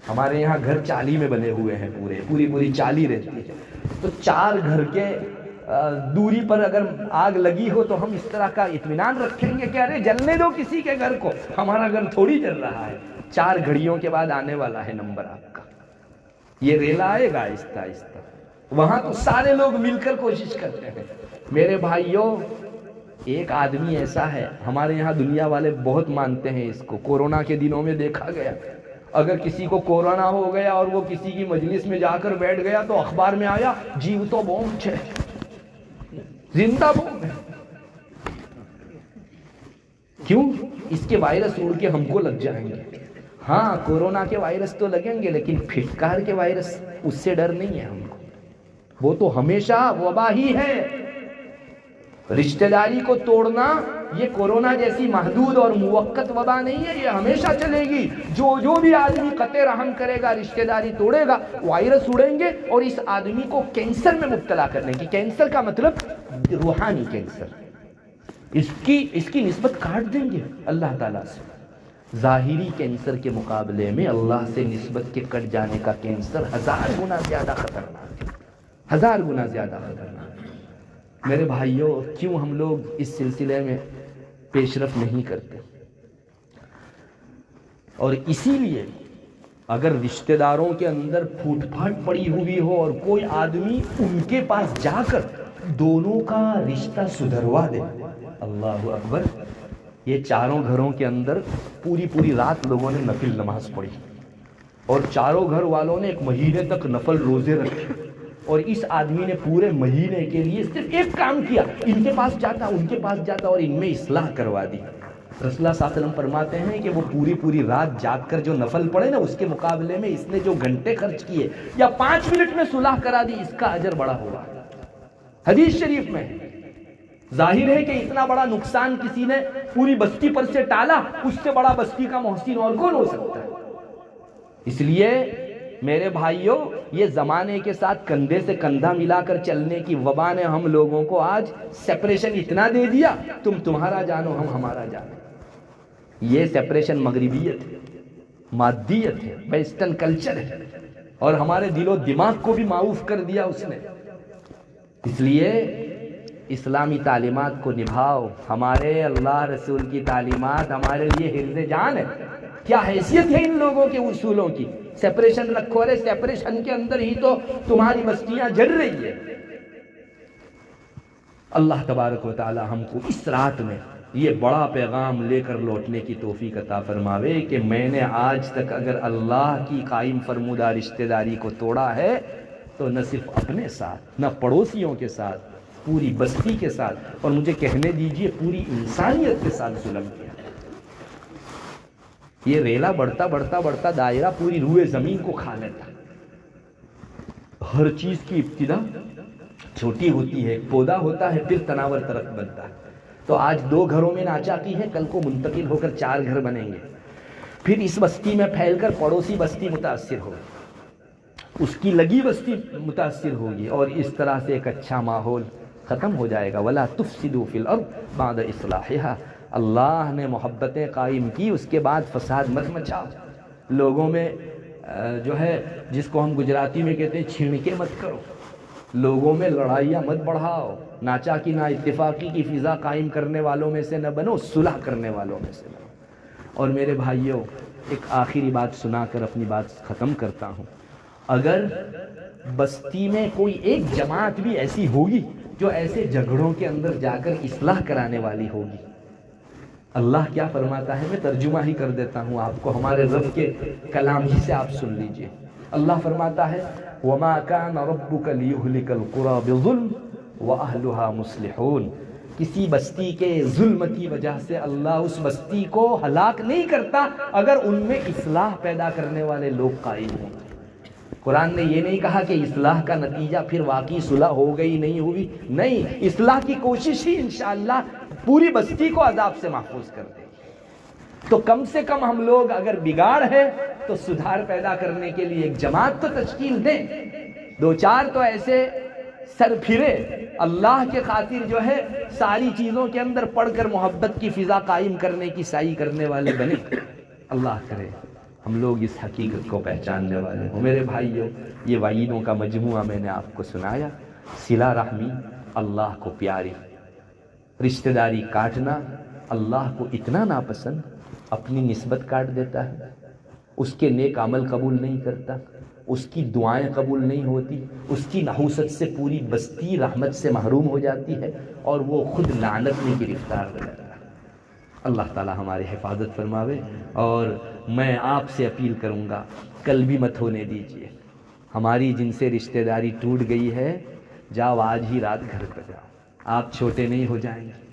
ہمارے یہاں گھر چالی میں بنے ہوئے ہیں، پوری چالی رہتی ہے، تو 4 گھر کے دوری پر اگر آگ لگی ہو تو ہم اس طرح کا اطمینان رکھیں گے کہ ارے جلنے دو کسی کے گھر کو، ہمارا گھر تھوڑی جل رہا ہے۔ 4 گھڑیوں کے بعد آنے والا ہے نمبر آپ کا، یہ ریلا آئے گا آہستہ آہستہ، وہاں تو سارے لوگ مل کر کوشش کرتے ہیں۔ میرے بھائیوں، ایک آدمی ایسا ہے، ہمارے یہاں دنیا والے بہت مانتے ہیں اس کو، کورونا کے دنوں میں دیکھا گیا، اگر کسی کو کورونا ہو گیا اور وہ کسی کی مجلس میں جا کر بیٹھ گیا تو اخبار میں آیا، جیو تو بوم چھے، زندہ بوم ہے۔ کیوں؟ اس کے وائرس اڑ کے ہم کو لگ جائیں گے۔ ہاں، کورونا کے وائرس تو لگیں گے، لیکن پھٹکار کے وائرس، اس سے ڈر نہیں ہے ہم کو، وہ تو ہمیشہ وبا ہی ہے۔ رشتہ داری کو توڑنا یہ کورونا جیسی محدود اور موقت وبا نہیں ہے، یہ ہمیشہ چلے گی۔ جو بھی آدمی قطع رحم کرے گا، رشتہ داری توڑے گا، وائرس اڑیں گے اور اس آدمی کو کینسر میں مبتلا کرنے کی، کینسر کا مطلب روحانی کینسر، اس کی نسبت کاٹ دیں گے اللہ تعالیٰ سے۔ ظاہری کینسر کے مقابلے میں اللہ سے نسبت کے کٹ جانے کا کینسر 1000 گنا زیادہ خطرناک ہے، 1000 گنا زیادہ خطرناک ہے۔ میرے بھائیوں، کیوں ہم لوگ اس سلسلے میں پیش رفت نہیں کرتے؟ اور اسی لیے اگر رشتہ داروں کے اندر پھوٹ پھاٹ پڑی ہوئی ہو اور کوئی آدمی ان کے پاس جا کر دونوں کا رشتہ سدھروا دے، اللہ اکبر، یہ 4 گھروں کے اندر پوری رات لوگوں نے نفل نماز پڑھی اور 4 گھر والوں نے 1 مہینے تک نفل روزے رکھے، اور اس آدمی نے پورے مہینے کے لیے صرف ایک کام کیا، ان کے پاس جاتا ان کے پاس جاتا اور ان میں اصلاح کروا دی۔ رسول اللہ صلی اللہ علیہ وسلم فرماتے ہیں کہ وہ پوری رات جاگ کر جو نفل پڑھے نا، اس کے مقابلے میں اس نے جو گھنٹے خرچ کیے یا 5 منٹ میں صلح کرا دی، اس کا اجر بڑا ہوگا۔ حدیث شریف میں ظاہر ہے کہ اتنا بڑا نقصان کسی نے پوری بستی پر سے ٹالا، اس سے بڑا بستی کا محسن اور کون ہو سکتا ہے؟ اس لیے میرے بھائیوں، یہ زمانے کے ساتھ کندھے سے کندھا ملا کر چلنے کی وبا نے ہم لوگوں کو آج سیپریشن اتنا دے دیا، تم تمہارا جانو ہم ہمارا جانو۔ یہ سیپریشن مغربیت ہے، مادیت ہے، ویسٹرن کلچر ہے، اور ہمارے دل و دماغ کو بھی معاف کر دیا اس نے۔ اس لیے اسلامی تعلیمات کو نبھاؤ، ہمارے اللہ رسول کی تعلیمات ہمارے لیے حفظ جان ہے۔ کیا حیثیت ہے ان لوگوں کے اصولوں کی؟ سیپریشن رکھو، ارے سیپریشن کے اندر ہی تو تمہاری بستیاں جل رہی ہے۔ اللہ تبارک و تعالی ہم کو اس رات میں یہ بڑا پیغام لے کر لوٹنے کی توفیق عطا فرماوے کہ میں نے آج تک اگر اللہ کی قائم فرمودہ رشتہ داری کو توڑا ہے تو نہ صرف اپنے ساتھ، نہ پڑوسیوں کے ساتھ، پوری بستی کے ساتھ، اور مجھے کہنے دیجئے پوری انسانیت کے ساتھ ظلم کیا۔ یہ ریلا بڑھتا بڑھتا بڑھتا دائرہ پوری روئے زمین کو کھا لیتا۔ ہر چیز کی ابتدا چھوٹی ہوتی ہے، ایک پودا ہوتا ہے، پھر تناور درخت بنتا ہے۔ تو آج 2 گھروں میں ناچاکی ہے، کل کو منتقل ہو کر 4 گھر بنیں گے، پھر اس بستی میں پھیل کر پڑوسی بستی متاثر ہوگی، اس کی لگی بستی متاثر ہوگی، اور اس طرح سے ایک اچھا ماحول ختم ہو جائے گا۔ وَلَا تُفْسِدُوا فِي الْأَرْضِ بَعْدَ إِصْلَاحِهَا۔ اللہ نے محبتیں قائم کی، اس کے بعد فساد مت مچاؤ، لوگوں میں جو ہے جس کو ہم گجراتی میں کہتے ہیں چھینکے مت کرو، لوگوں میں لڑائیاں مت بڑھاؤ، ناچاکی نا اتفاقی کی فضا قائم کرنے والوں میں سے نہ بنو، صلح کرنے والوں میں سے بنو۔ اور میرے بھائیوں، ایک آخری بات سنا کر اپنی بات ختم کرتا ہوں۔ اگر بستی میں کوئی ایک جماعت بھی ایسی ہوگی جو ایسے جھگڑوں کے اندر جا کر اصلاح کرانے والی ہوگی، اللہ کیا فرماتا ہے، میں ترجمہ ہی کر دیتا ہوں آپ کو، ہمارے رب کے کلام ہی سے آپ سن لیجئے۔ اللہ فرماتا ہے وَمَا كَانَ رَبُّكَ لِيُهْلِكَ الْقُرَى بِظُلْمٍ وَأَهْلُهَا مُصْلِحُونَ۔ کسی بستی کے ظلم کی وجہ سے اللہ اس بستی کو ہلاک نہیں کرتا اگر ان میں اصلاح پیدا کرنے والے لوگ قائم ہوں۔ قرآن نے یہ نہیں کہا کہ اصلاح کا نتیجہ پھر واقعی صلح ہو گئی نہیں ہوئی، نہیں، اصلاح کی کوشش ہی انشاءاللہ پوری بستی کو عذاب سے محفوظ کر دے گی۔ تو کم سے کم ہم لوگ اگر بگاڑ ہے تو سدھار پیدا کرنے کے لیے ایک جماعت تو تشکیل دیں، 2-4 تو ایسے سر پھرے اللہ کے خاطر جو ہے ساری چیزوں کے اندر پڑھ کر محبت کی فضا قائم کرنے کی سعی کرنے والے بنے۔ اللہ کرے ہم لوگ اس حقیقت کو پہچاننے والے ہوں۔ میرے بھائیوں، یہ وعیدوں کا مجموعہ میں نے آپ کو سنایا۔ صلہ رحمی اللہ کو پیاری، رشتہ داری کاٹنا اللہ کو اتنا ناپسند، اپنی نسبت کاٹ دیتا ہے، اس کے نیک عمل قبول نہیں کرتا، اس کی دعائیں قبول نہیں ہوتی، اس کی نحوست سے پوری بستی رحمت سے محروم ہو جاتی ہے، اور وہ خود لعنت میں گرفتار ہو جاتا ہے۔ اللہ تعالی ہماری حفاظت فرماوے، اور میں آپ سے اپیل کروں گا کل بھی مت ہونے دیجیے۔ ہماری جن سے رشتہ داری ٹوٹ گئی ہے، جاؤ آج ہی رات گھر پہ جاؤ، آپ چھوٹے نہیں ہو جائیں گے۔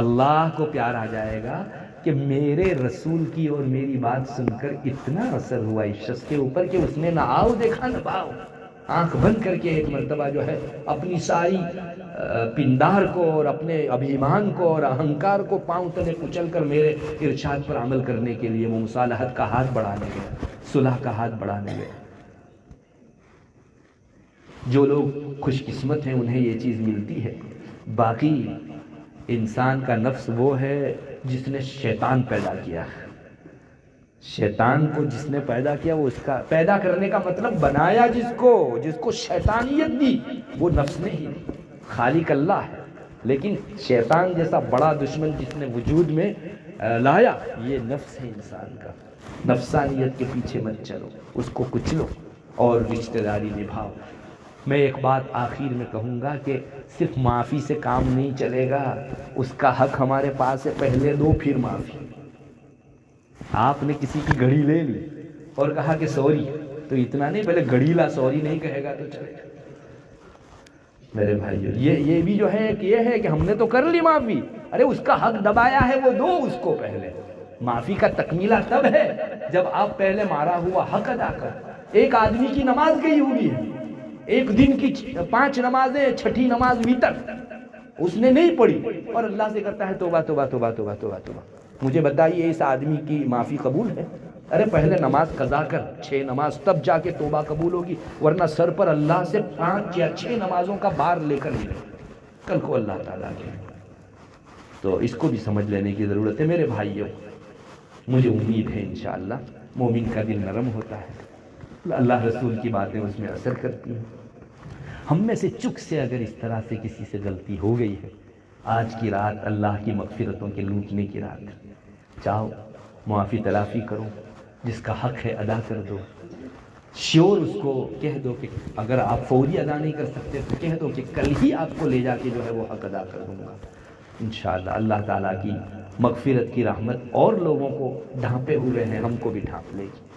اللہ کو پیار آ جائے گا کہ میرے رسول کی اور میری بات سن کر اتنا اثر ہوا اس شخص کے اوپر کہ اس نے نہ آؤ دیکھا نہ باؤ، آنکھ بند کر کے ایک مرتبہ جو ہے اپنی ساری پندار کو اور اپنے ابھیمان کو اور اہنکار کو پاؤں تلے کچل کر میرے ارشاد پر عمل کرنے کے لیے وہ مصالحت کا ہاتھ بڑھانے گئے، صلح کا ہاتھ بڑھانے گئے۔ جو لوگ خوش قسمت ہیں انہیں یہ چیز ملتی ہے، باقی انسان کا نفس وہ ہے جس نے شیطان پیدا کیا ہے۔ شیطان کو جس نے پیدا کیا، وہ اس کا پیدا کرنے کا مطلب بنایا جس کو شیطانیت دی، وہ نفس نہیں دی، خالق اللہ ہے۔ لیکن شیطان جیسا بڑا دشمن جس نے وجود میں لایا، یہ نفس ہے انسان کا۔ نفسانیت کے پیچھے مت چلو، اس کو کچلو اور رشتہ داری نبھاؤ۔ میں ایک بات آخر میں کہوں گا کہ صرف معافی سے کام نہیں چلے گا، اس کا حق ہمارے پاس ہے، پہلے دو پھر معافی۔ آپ نے کسی کی گھڑی لے لی اور کہا کہ سوری، تو اتنا نہیں، پہلے گھڑی لا، سوری نہیں کہے گا تو چلے گا۔ میرے بھائیو، یہ بھی جو ہے کہ یہ ہے کہ ہم نے تو کر لی معافی، ارے اس کا حق دبایا ہے، وہ دو اس کو پہلے۔ معافی کا تکمیلہ تب ہے جب آپ پہلے مارا ہوا حق ادا کر۔ ایک آدمی کی نماز گئی ہوئی ہے، ایک دن کی 5 نمازیں، 6ٹھی نماز وتر اس نے نہیں پڑھی، اور اللہ سے کرتا ہے توبہ توبہ توبہ توبہ توبہ توبہ۔ مجھے بتائیے اس آدمی کی معافی قبول ہے؟ ارے پہلے نماز قضا کر، 6 نماز، تب جا کے توبہ قبول ہوگی، ورنہ سر پر اللہ سے 5 یا 6 نمازوں کا بار لے کر ملے کل کو اللہ تعالیٰ کے۔ تو اس کو بھی سمجھ لینے کی ضرورت ہے میرے بھائیوں۔ مجھے امید ہے انشاءاللہ مومن کا دل نرم ہوتا ہے، اللہ رسول کی باتیں اس میں اثر کرتی ہیں۔ ہم میں سے چک سے اگر اس طرح سے کسی سے غلطی ہو گئی ہے، آج کی رات اللہ کی مغفرتوں کے لوٹنے کی رات ہے، چاہو معافی تلافی کرو، جس کا حق ہے ادا کر دو، شیور اس کو کہہ دو کہ اگر آپ فوری ادا نہیں کر سکتے تو کہہ دو کہ کل ہی آپ کو لے جا کے جو ہے وہ حق ادا کر دوں گا۔ انشاءاللہ اللہ تعالیٰ کی مغفرت کی رحمت اور لوگوں کو ڈھانپے ہوئے ہیں، ہم کو بھی ڈھانپ لے گی۔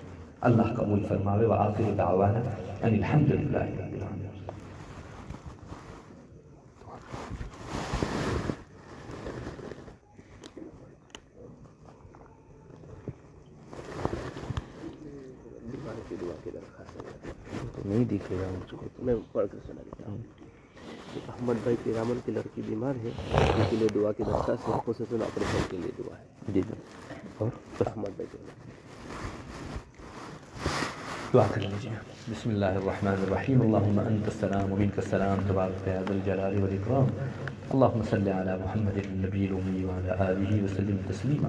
اللہ قبول فرماوے۔ وآخر دعوانا ان الحمدللہ رب العالمین۔ نہیں دکھے گا مجھ کو، میں پڑھ کر سنا دیتا ہوں۔ احمد بھائی کے رامن کی لڑکی بیمار ہے، ان کے لیے دعا کی درخواست ہے، خصوصاً آپریشن کے لیے دعا ہے۔ جی اور احمد بھائی کے دعا کر لیجیے۔ بسم اللہ الرحمن الرحیم۔ اللہم انت السلام و منک السلام تبارک یا ذا الجلال والاکرام۔ اللہم صلی علی محمد النبی الامی وعلی آلہ وسلم تسلیما۔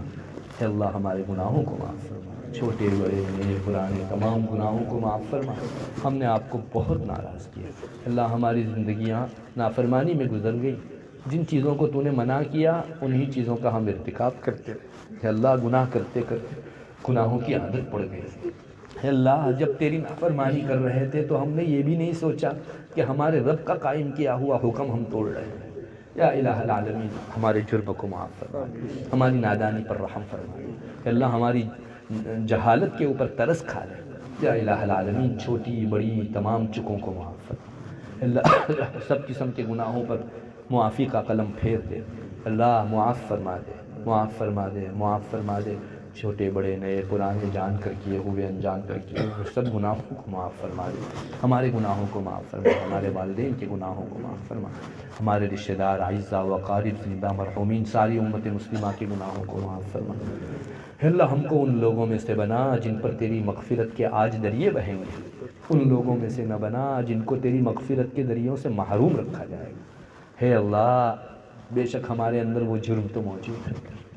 اے اللہ ہمارے گناہوں کو معاف فرما، چھوٹے بڑے نئے پرانے تمام گناہوں کو معاف فرما۔ ہم نے آپ کو بہت ناراض کیا اللہ، ہماری زندگیاں نافرمانی میں گزر گئی، جن چیزوں کو تو نے منع کیا انہی چیزوں کا ہم ارتکاب کرتے رہے۔ اے اللہ گناہ کرتے کرتے گناہوں کی عادت پڑ گئی۔ اے اللہ جب تیری نافرمانی کر رہے تھے تو ہم نے یہ بھی نہیں سوچا کہ ہمارے رب کا قائم کیا ہوا حکم ہم توڑ رہے ہیں۔ یا الہ العالمین ہمارے جرم کو معاف فرما، ہماری نادانی پر رحم فرما۔ اے اللہ ہماری جہالت کے اوپر ترس کھا لے۔ یا الہ العالمین چھوٹی بڑی تمام چکوں کو معاف فرما۔ اے اللہ سب قسم کے گناہوں پر معافی کا قلم پھیر دے۔ اللہ معاف فرما دے، معاف فرما دے، معاف فرما دے۔ چھوٹے بڑے نئے پرانے جان کر کیے ہوئے انجان کر کیے ہوئے سب گناہوں کو معاف فرما دے۔ ہمارے گناہوں کو معاف فرما، ہمارے والدین کے گناہوں کو معاف فرما، ہمارے رشتہ دار اعزاء و اقارب زندہ مرحومین ساری امت مسلمہ کے گناہوں کو معاف فرما۔ اے اللہ ہم کو ان لوگوں میں سے بنا جن پر تیری مغفرت کے آج دریے بہیں گے، ان لوگوں میں سے نہ بنا جن کو تیری مغفرت کے دریوں سے محروم رکھا جائے گا۔ اے اللہ بے شک ہمارے اندر وہ جرم تو موجود ہے،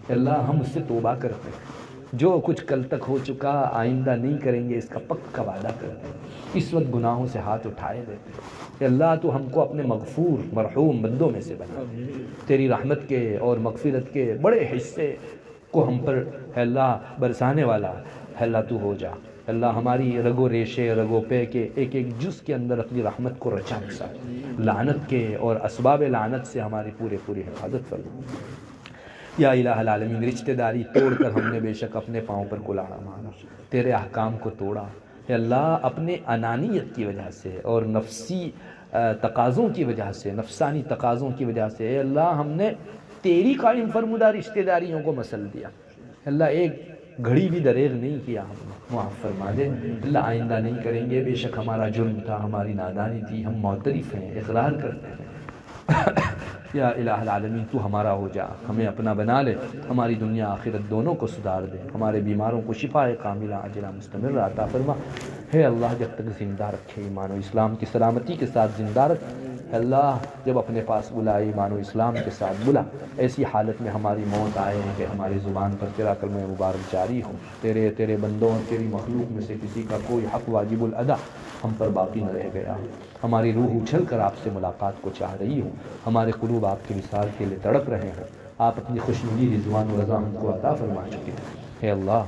اے اللہ ہم اس سے توبہ کرتے ہیں، جو کچھ کل تک ہو چکا آئندہ نہیں کریں گے اس کا پکا وعدہ کرتے ہیں، اس وقت گناہوں سے ہاتھ اٹھائے دیتے ہیں۔ اے اللہ تو ہم کو اپنے مغفور مرحوم بندوں میں سے بنا، تیری رحمت کے اور مغفرت کے بڑے حصے کو ہم پر اے اللہ برسانے والا اے اللہ تو ہو جا۔ اے اللہ ہماری رگو ریشے رگو پے کے ایک ایک جز کے اندر اپنی رحمت کو رچا بسا، لعنت کے اور اسباب لعنت سے ہماری پوری حفاظت فرما۔ یا الہ العالمین رشتہ داری توڑ کر ہم نے بے شک اپنے پاؤں پر کلاڑا مارا، تیرے احکام کو توڑا۔ اے اللہ اپنے انانیت کی وجہ سے اور نفسی تقاضوں کی وجہ سے، نفسانی تقاضوں کی وجہ سے اے اللہ ہم نے تیری قائم فرمودہ رشتہ داریوں کو مسل دیا۔ اے اللہ ایک گھڑی بھی دریغ نہیں کیا، ہم نے معاف فرما دے۔ اللہ آئندہ نہیں کریں گے، بے شک ہمارا جرم تھا، ہماری نادانی تھی، ہم معترف ہیں، اقرار کرتے ہیں۔ یا الہ العالمین تو ہمارا ہو جا، ہمیں اپنا بنا لے، ہماری دنیا آخرت دونوں کو سدھار دے، ہمارے بیماروں کو شفا کاملہ عاجلہ مستمر عطا فرما۔ ہے اللہ جب تک زندہ رکھے ایمان و اسلام کی سلامتی کے ساتھ زندہ رکھ۔ اے اللہ جب اپنے پاس بلائے ایمان و اسلام کے ساتھ بلا، ایسی حالت میں ہماری موت آئے کہ ہماری زبان پر تیرا کلمہ مبارک جاری ہو، تیرے بندوں اور تیری مخلوق میں سے کسی کا کوئی حق واجب الادا ہم پر باقی نہ رہ گیا، ہماری روح اچھل کر آپ سے ملاقات کو چاہ رہی ہو، ہمارے قلوب آپ کے وصال کے لیے تڑپ رہے ہیں، آپ اپنی خوشنودی رضوان و رضا ہم کو عطا فرما چکے ہیں۔ اے اللہ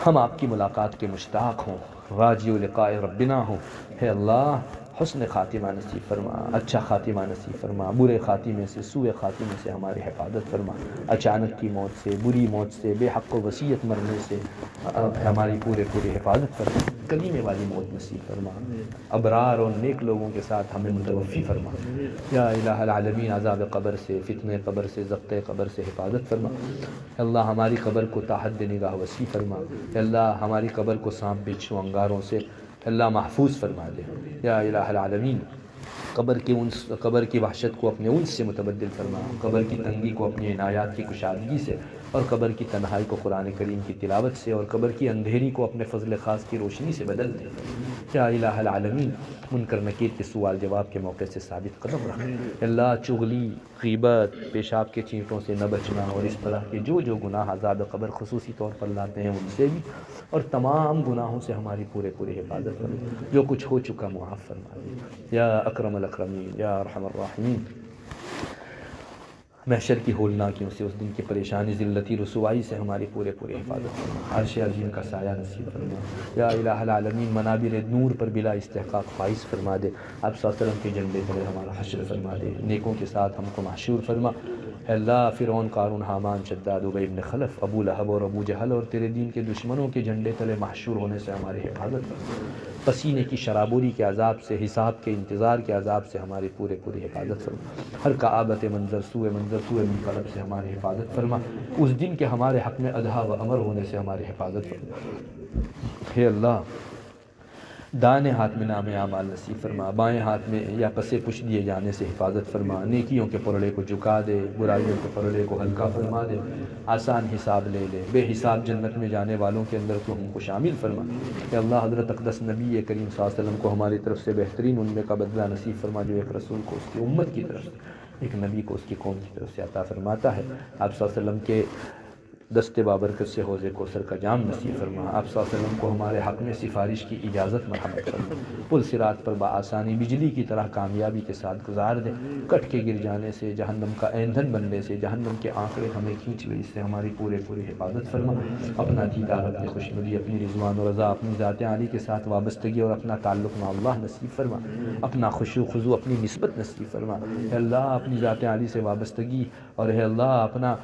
ہم آپ کی ملاقات کے مشتاق ہوں، راجی لقاء ربنا ہوں۔ اے اللہ حسن خاتمہ نصیب فرما، اچھا خاتمہ نصیب فرما، برے خاتمے سے سوء خاتمے سے ہماری حفاظت فرما، اچانک کی موت سے، بری موت سے، بے حق و وصیت مرنے سے ہماری پورے حفاظت فرما، کلیمے والی موت نصیب فرما، ابرار اور نیک لوگوں کے ساتھ ہمیں متوفی فرما۔ یا الہ العالمین عذاب قبر سے، فتنہ قبر سے، ضبط قبر سے حفاظت فرما۔ اللہ ہماری قبر کو تا حد نگاہ وسیع فرما۔ اللہ ہماری قبر کو سانپ بچھو انگاروں سے اللہ محفوظ فرما دے۔ یا الہ العالمین قبر کی وحشت کو اپنے انس سے متبدل فرما، قبر کی تنگی کو اپنی عنایات کی کشادگی سے، اور قبر کی تنہائی کو قرآن کریم کی تلاوت سے، اور قبر کی اندھیری کو اپنے فضل خاص کی روشنی سے بدل دے۔ یا الہ العالمین منکر نکیر کے سوال جواب کے موقع سے ثابت قدم رکھ۔ اللہ چغلی، غیبت، پیشاب کے چینٹوں سے نہ بچنا، اور اس طرح کے جو گناہ عذاب قبر خصوصی طور پر لاتے ہیں ان سے بھی، اور تمام گناہوں سے ہماری پورے حفاظت فرما، جو کچھ ہو چکا معاف فرما دے۔ یا اکرم الاکرمین، یا ارحم الراحمین، محشر کی ہولناکیوں سے، اس دن کی پریشانی ذلتی رسوائی سے ہماری پورے حفاظت فرما، عرش عظیم کا سایہ نصیب فرما، یا الہ العالمین منابر نور پر بلا استحقاق فائز فرما دے، آپ صلی اللہ علیہ وسلم کے جھنڈے تلے ہمارا حشر فرما دے، نیکوں کے ساتھ ہم کو محشور فرما۔ اے اللہ فرعون، قارون، حامان، شداد، ابی بن خلف، ابو لہب اور ابو جہل اور تیرے دین کے دشمنوں کے جھنڈے تلے محشور ہونے سے ہماری حفاظت فرما، پسینے کی شرابوری کے عذاب سے، حساب کے انتظار کے عذاب سے ہماری پوری حفاظت فرما، ہر کآبت منظر، سوء منقلب سے ہماری حفاظت فرما، اس دن کے ہمارے حق میں ادھا و امر ہونے سے ہماری حفاظت فرما۔ اے اللہ دائیں ہاتھ میں نام اعمال نصیب فرما، بائیں ہاتھ میں یا پسے پش دیے جانے سے حفاظت فرما، نیکیوں کے پرڑے کو جھکا دے، برائیوں کے پرڑے کو ہلکا فرما دے، آسان حساب لے لے، بے حساب جنت میں جانے والوں کے اندر تو ہم کو شامل فرما۔ کہ اللہ حضرت اقدس نبی کریم صلی اللہ علیہ وسلم کو ہماری طرف سے بہترین ان میں کا بدلہ نصیب فرما، جو ایک رسول کو اس کی امت کی طرف سے، ایک نبی کو اس کی قوم کی طرف سے عطا فرماتا ہے۔ آپ صلی اللہ علیہ وسلم کے دست بابرکت سے حوض کوثر کا جام نصیب فرما، آپ صلی اللہ علیہ وسلم کو ہمارے حق میں سفارش کی اجازت مرحمت فرما، پل صراط پر بآسانی بجلی کی طرح کامیابی کے ساتھ گزار دے، کٹ کے گر جانے سے، جہنم کا ایندھن بننے سے، جہنم کے آنکڑے ہمیں کھینچ لے، اس سے ہماری پوری حفاظت فرما، اپنا دیدار، اپنی خوشنودی، اپنی رضوان و رضا، اپنی ذات عالی کے ساتھ وابستگی اور اپنا تعلق مع اللہ نصیب فرما، اپنا خشوع خضوع، اپنی نسبت نصیب فرما، اے اللہ اپنی ذات عالی سے وابستگی اور اے اللہ اپنا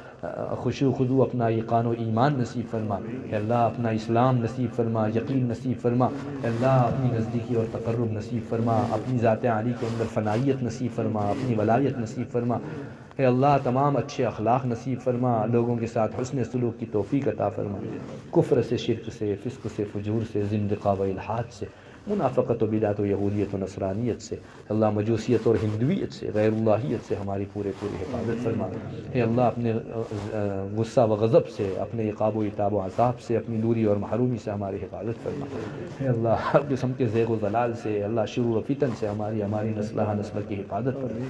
خشوع خضوع، اپنا یقین و ایمان نصیب فرما، اے اللہ اپنا اسلام نصیب فرما، یقین نصیب فرما، اے اللہ اپنی نزدیکی اور تقرب نصیب فرما، اپنی ذات عالی کے اندر فنائیت نصیب فرما، اپنی ولایت نصیب فرما، اے اللہ تمام اچھے اخلاق نصیب فرما، لوگوں کے ساتھ حسن سلوک کی توفیق عطا فرما، کفر سے، شرک سے، فسق سے، فجور سے، زندقہ و الحاد سے، منافقت و بدعت و یہودیت و نصرانیت سے، اللہ مجوسیت اور ہندویت سے، غیر اللہیت سے ہماری پوری حفاظت فرما، اے اللہ اپنے غصہ و غضب سے، اپنے عقاب و عتاب و عذاب سے، اپنی دوری اور محرومی سے ہماری حفاظت فرما، اے اللہ ہر قسم کے زیغ و ضلال سے، اللہ شرور و فتن سے ہماری نسل کی حفاظت فرما،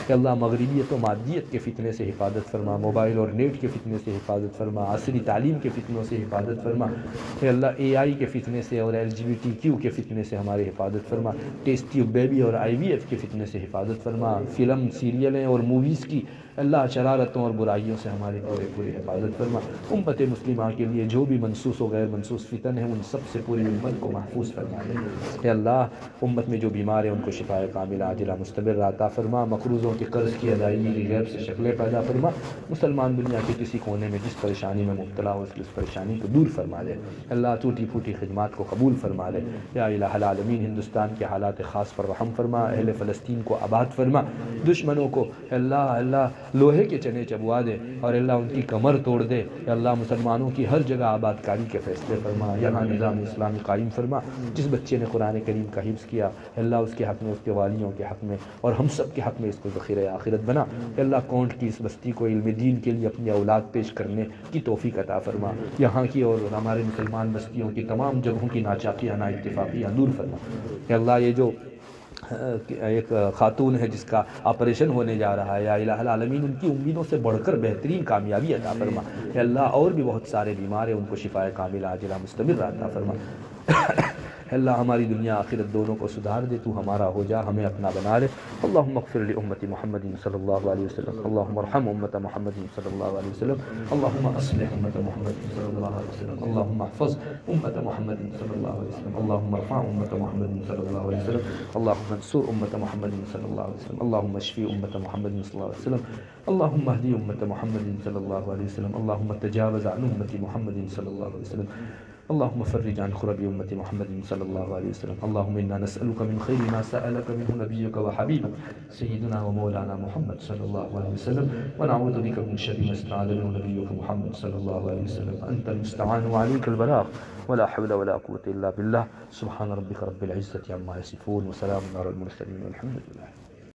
اے اللہ مغربیت و مادیت کے فتنے سے حفاظت فرما، موبائل اور نیٹ کے فتنے سے حفاظت فرما، عصری تعلیم کے فتنوں سے حفاظت فرما، اے اللہ AI کے فتنے سے اور LGBTQ کے فتنے سے ہماری حفاظت فرما، ٹیسٹ ٹیوب بیبی اور IVF کے فتنے سے حفاظت فرما، فلم، سیریلیں اور موویز کی اللہ شرارتوں اور برائیوں سے ہماری پوری حفاظت فرما، امت مسلمہ کے لیے جو بھی منسوس و غیر منسوس فتن ہیں ان سب سے پوری امت کو محفوظ فرما دے، اے اللہ امت میں جو بیمار ہیں ان کو شفاء کاملہ عاجلہ مستمرہ عطا فرما، مقروضوں کے قرض کی ادائیگی کی غیب سے شکلیں پیدا فرما، مسلمان دنیا کے کسی کونے میں جس پریشانی میں مبتلا ہو اس پریشانی کو دور فرما دے، اللہ ٹوٹی پھوٹی خدمات کو قبول فرما لے، یا الہ العالمین ہندوستان کے حالات خاص پر رحم فرما، اہل فلسطین کو آباد فرما، دشمنوں کو اللہ لوہے کے چنے چبوا دے اور اللہ ان کی کمر توڑ دے، یا اللہ مسلمانوں کی ہر جگہ آباد کاری کے فیصلے فرما، یہاں نظام اسلامی قائم فرما، جس بچے نے قرآن کریم کا حفظ کیا اللہ اس کے حق میں، اس کے والیوں کے حق میں اور ہم سب کے حق میں اس کو ذخیرہ آخرت بنا، اللہ کونٹ کی اس بستی کو علم دین کے لیے اپنی اولاد پیش کرنے کی توفیق عطا فرما، یہاں کی اور ہمارے مسلمان بستیوں کی تمام جگہوں کی ناچاقیاں نا اتفاقیاں دور فرما، کہ اللہ یہ جو ایک خاتون ہے جس کا آپریشن ہونے جا رہا ہے، یا الہ العالمین ان کی امیدوں سے بڑھ کر بہترین کامیابی عطا فرما، کہ اللہ اور بھی بہت سارے بیمار ہیں ان کو شفاء کاملہ عاجلہ مستمرہ عطا فرما، اللہ ہماری دنیا آخرت دونوں کو سدھار دے، تو ہمارا ہو جا، ہمیں اپنا بنا لے، اللہم اغفر لامت محمد صلی اللہ علیہ وسلم، اللہم ارحم امت محمد صلی اللہ علیہ وسلم، اللہم اصلح امت محمد صلی اللہ علیہ وسلم، اللہم احفظ امت محمد صلی اللہ علیہ وسلم، اللہم ارفع امت محمد صلی اللہ علیہ وسلم، اللہم انصر امت محمد صلی اللہ علیہ وسلم، اللہم اشفی امت محمد صلی اللہ علیہ وسلم، اللہم اہدی امت محمد صلی اللہ علیہ وسلم، اللہم تجاوز عن امت محمد صلی اللہ علیہ وسلم، اللهم فرج عن كرب أمة محمد صلى الله عليه وسلم، اللهم إنا نسألك من خير ما سألك منه نبيك وحبيبك سيدنا ومولانا محمد صلى الله عليه وسلم، ونعوذ بك من شر ما استعاذ منه نبيك محمد صلى الله عليه وسلم، أنت المستعان وعليك البلاغ، ولا حول ولا قوة إلا بالله، سبحان ربك رب العزة عما يصفون، وسلام على المرسلين والحمد لله.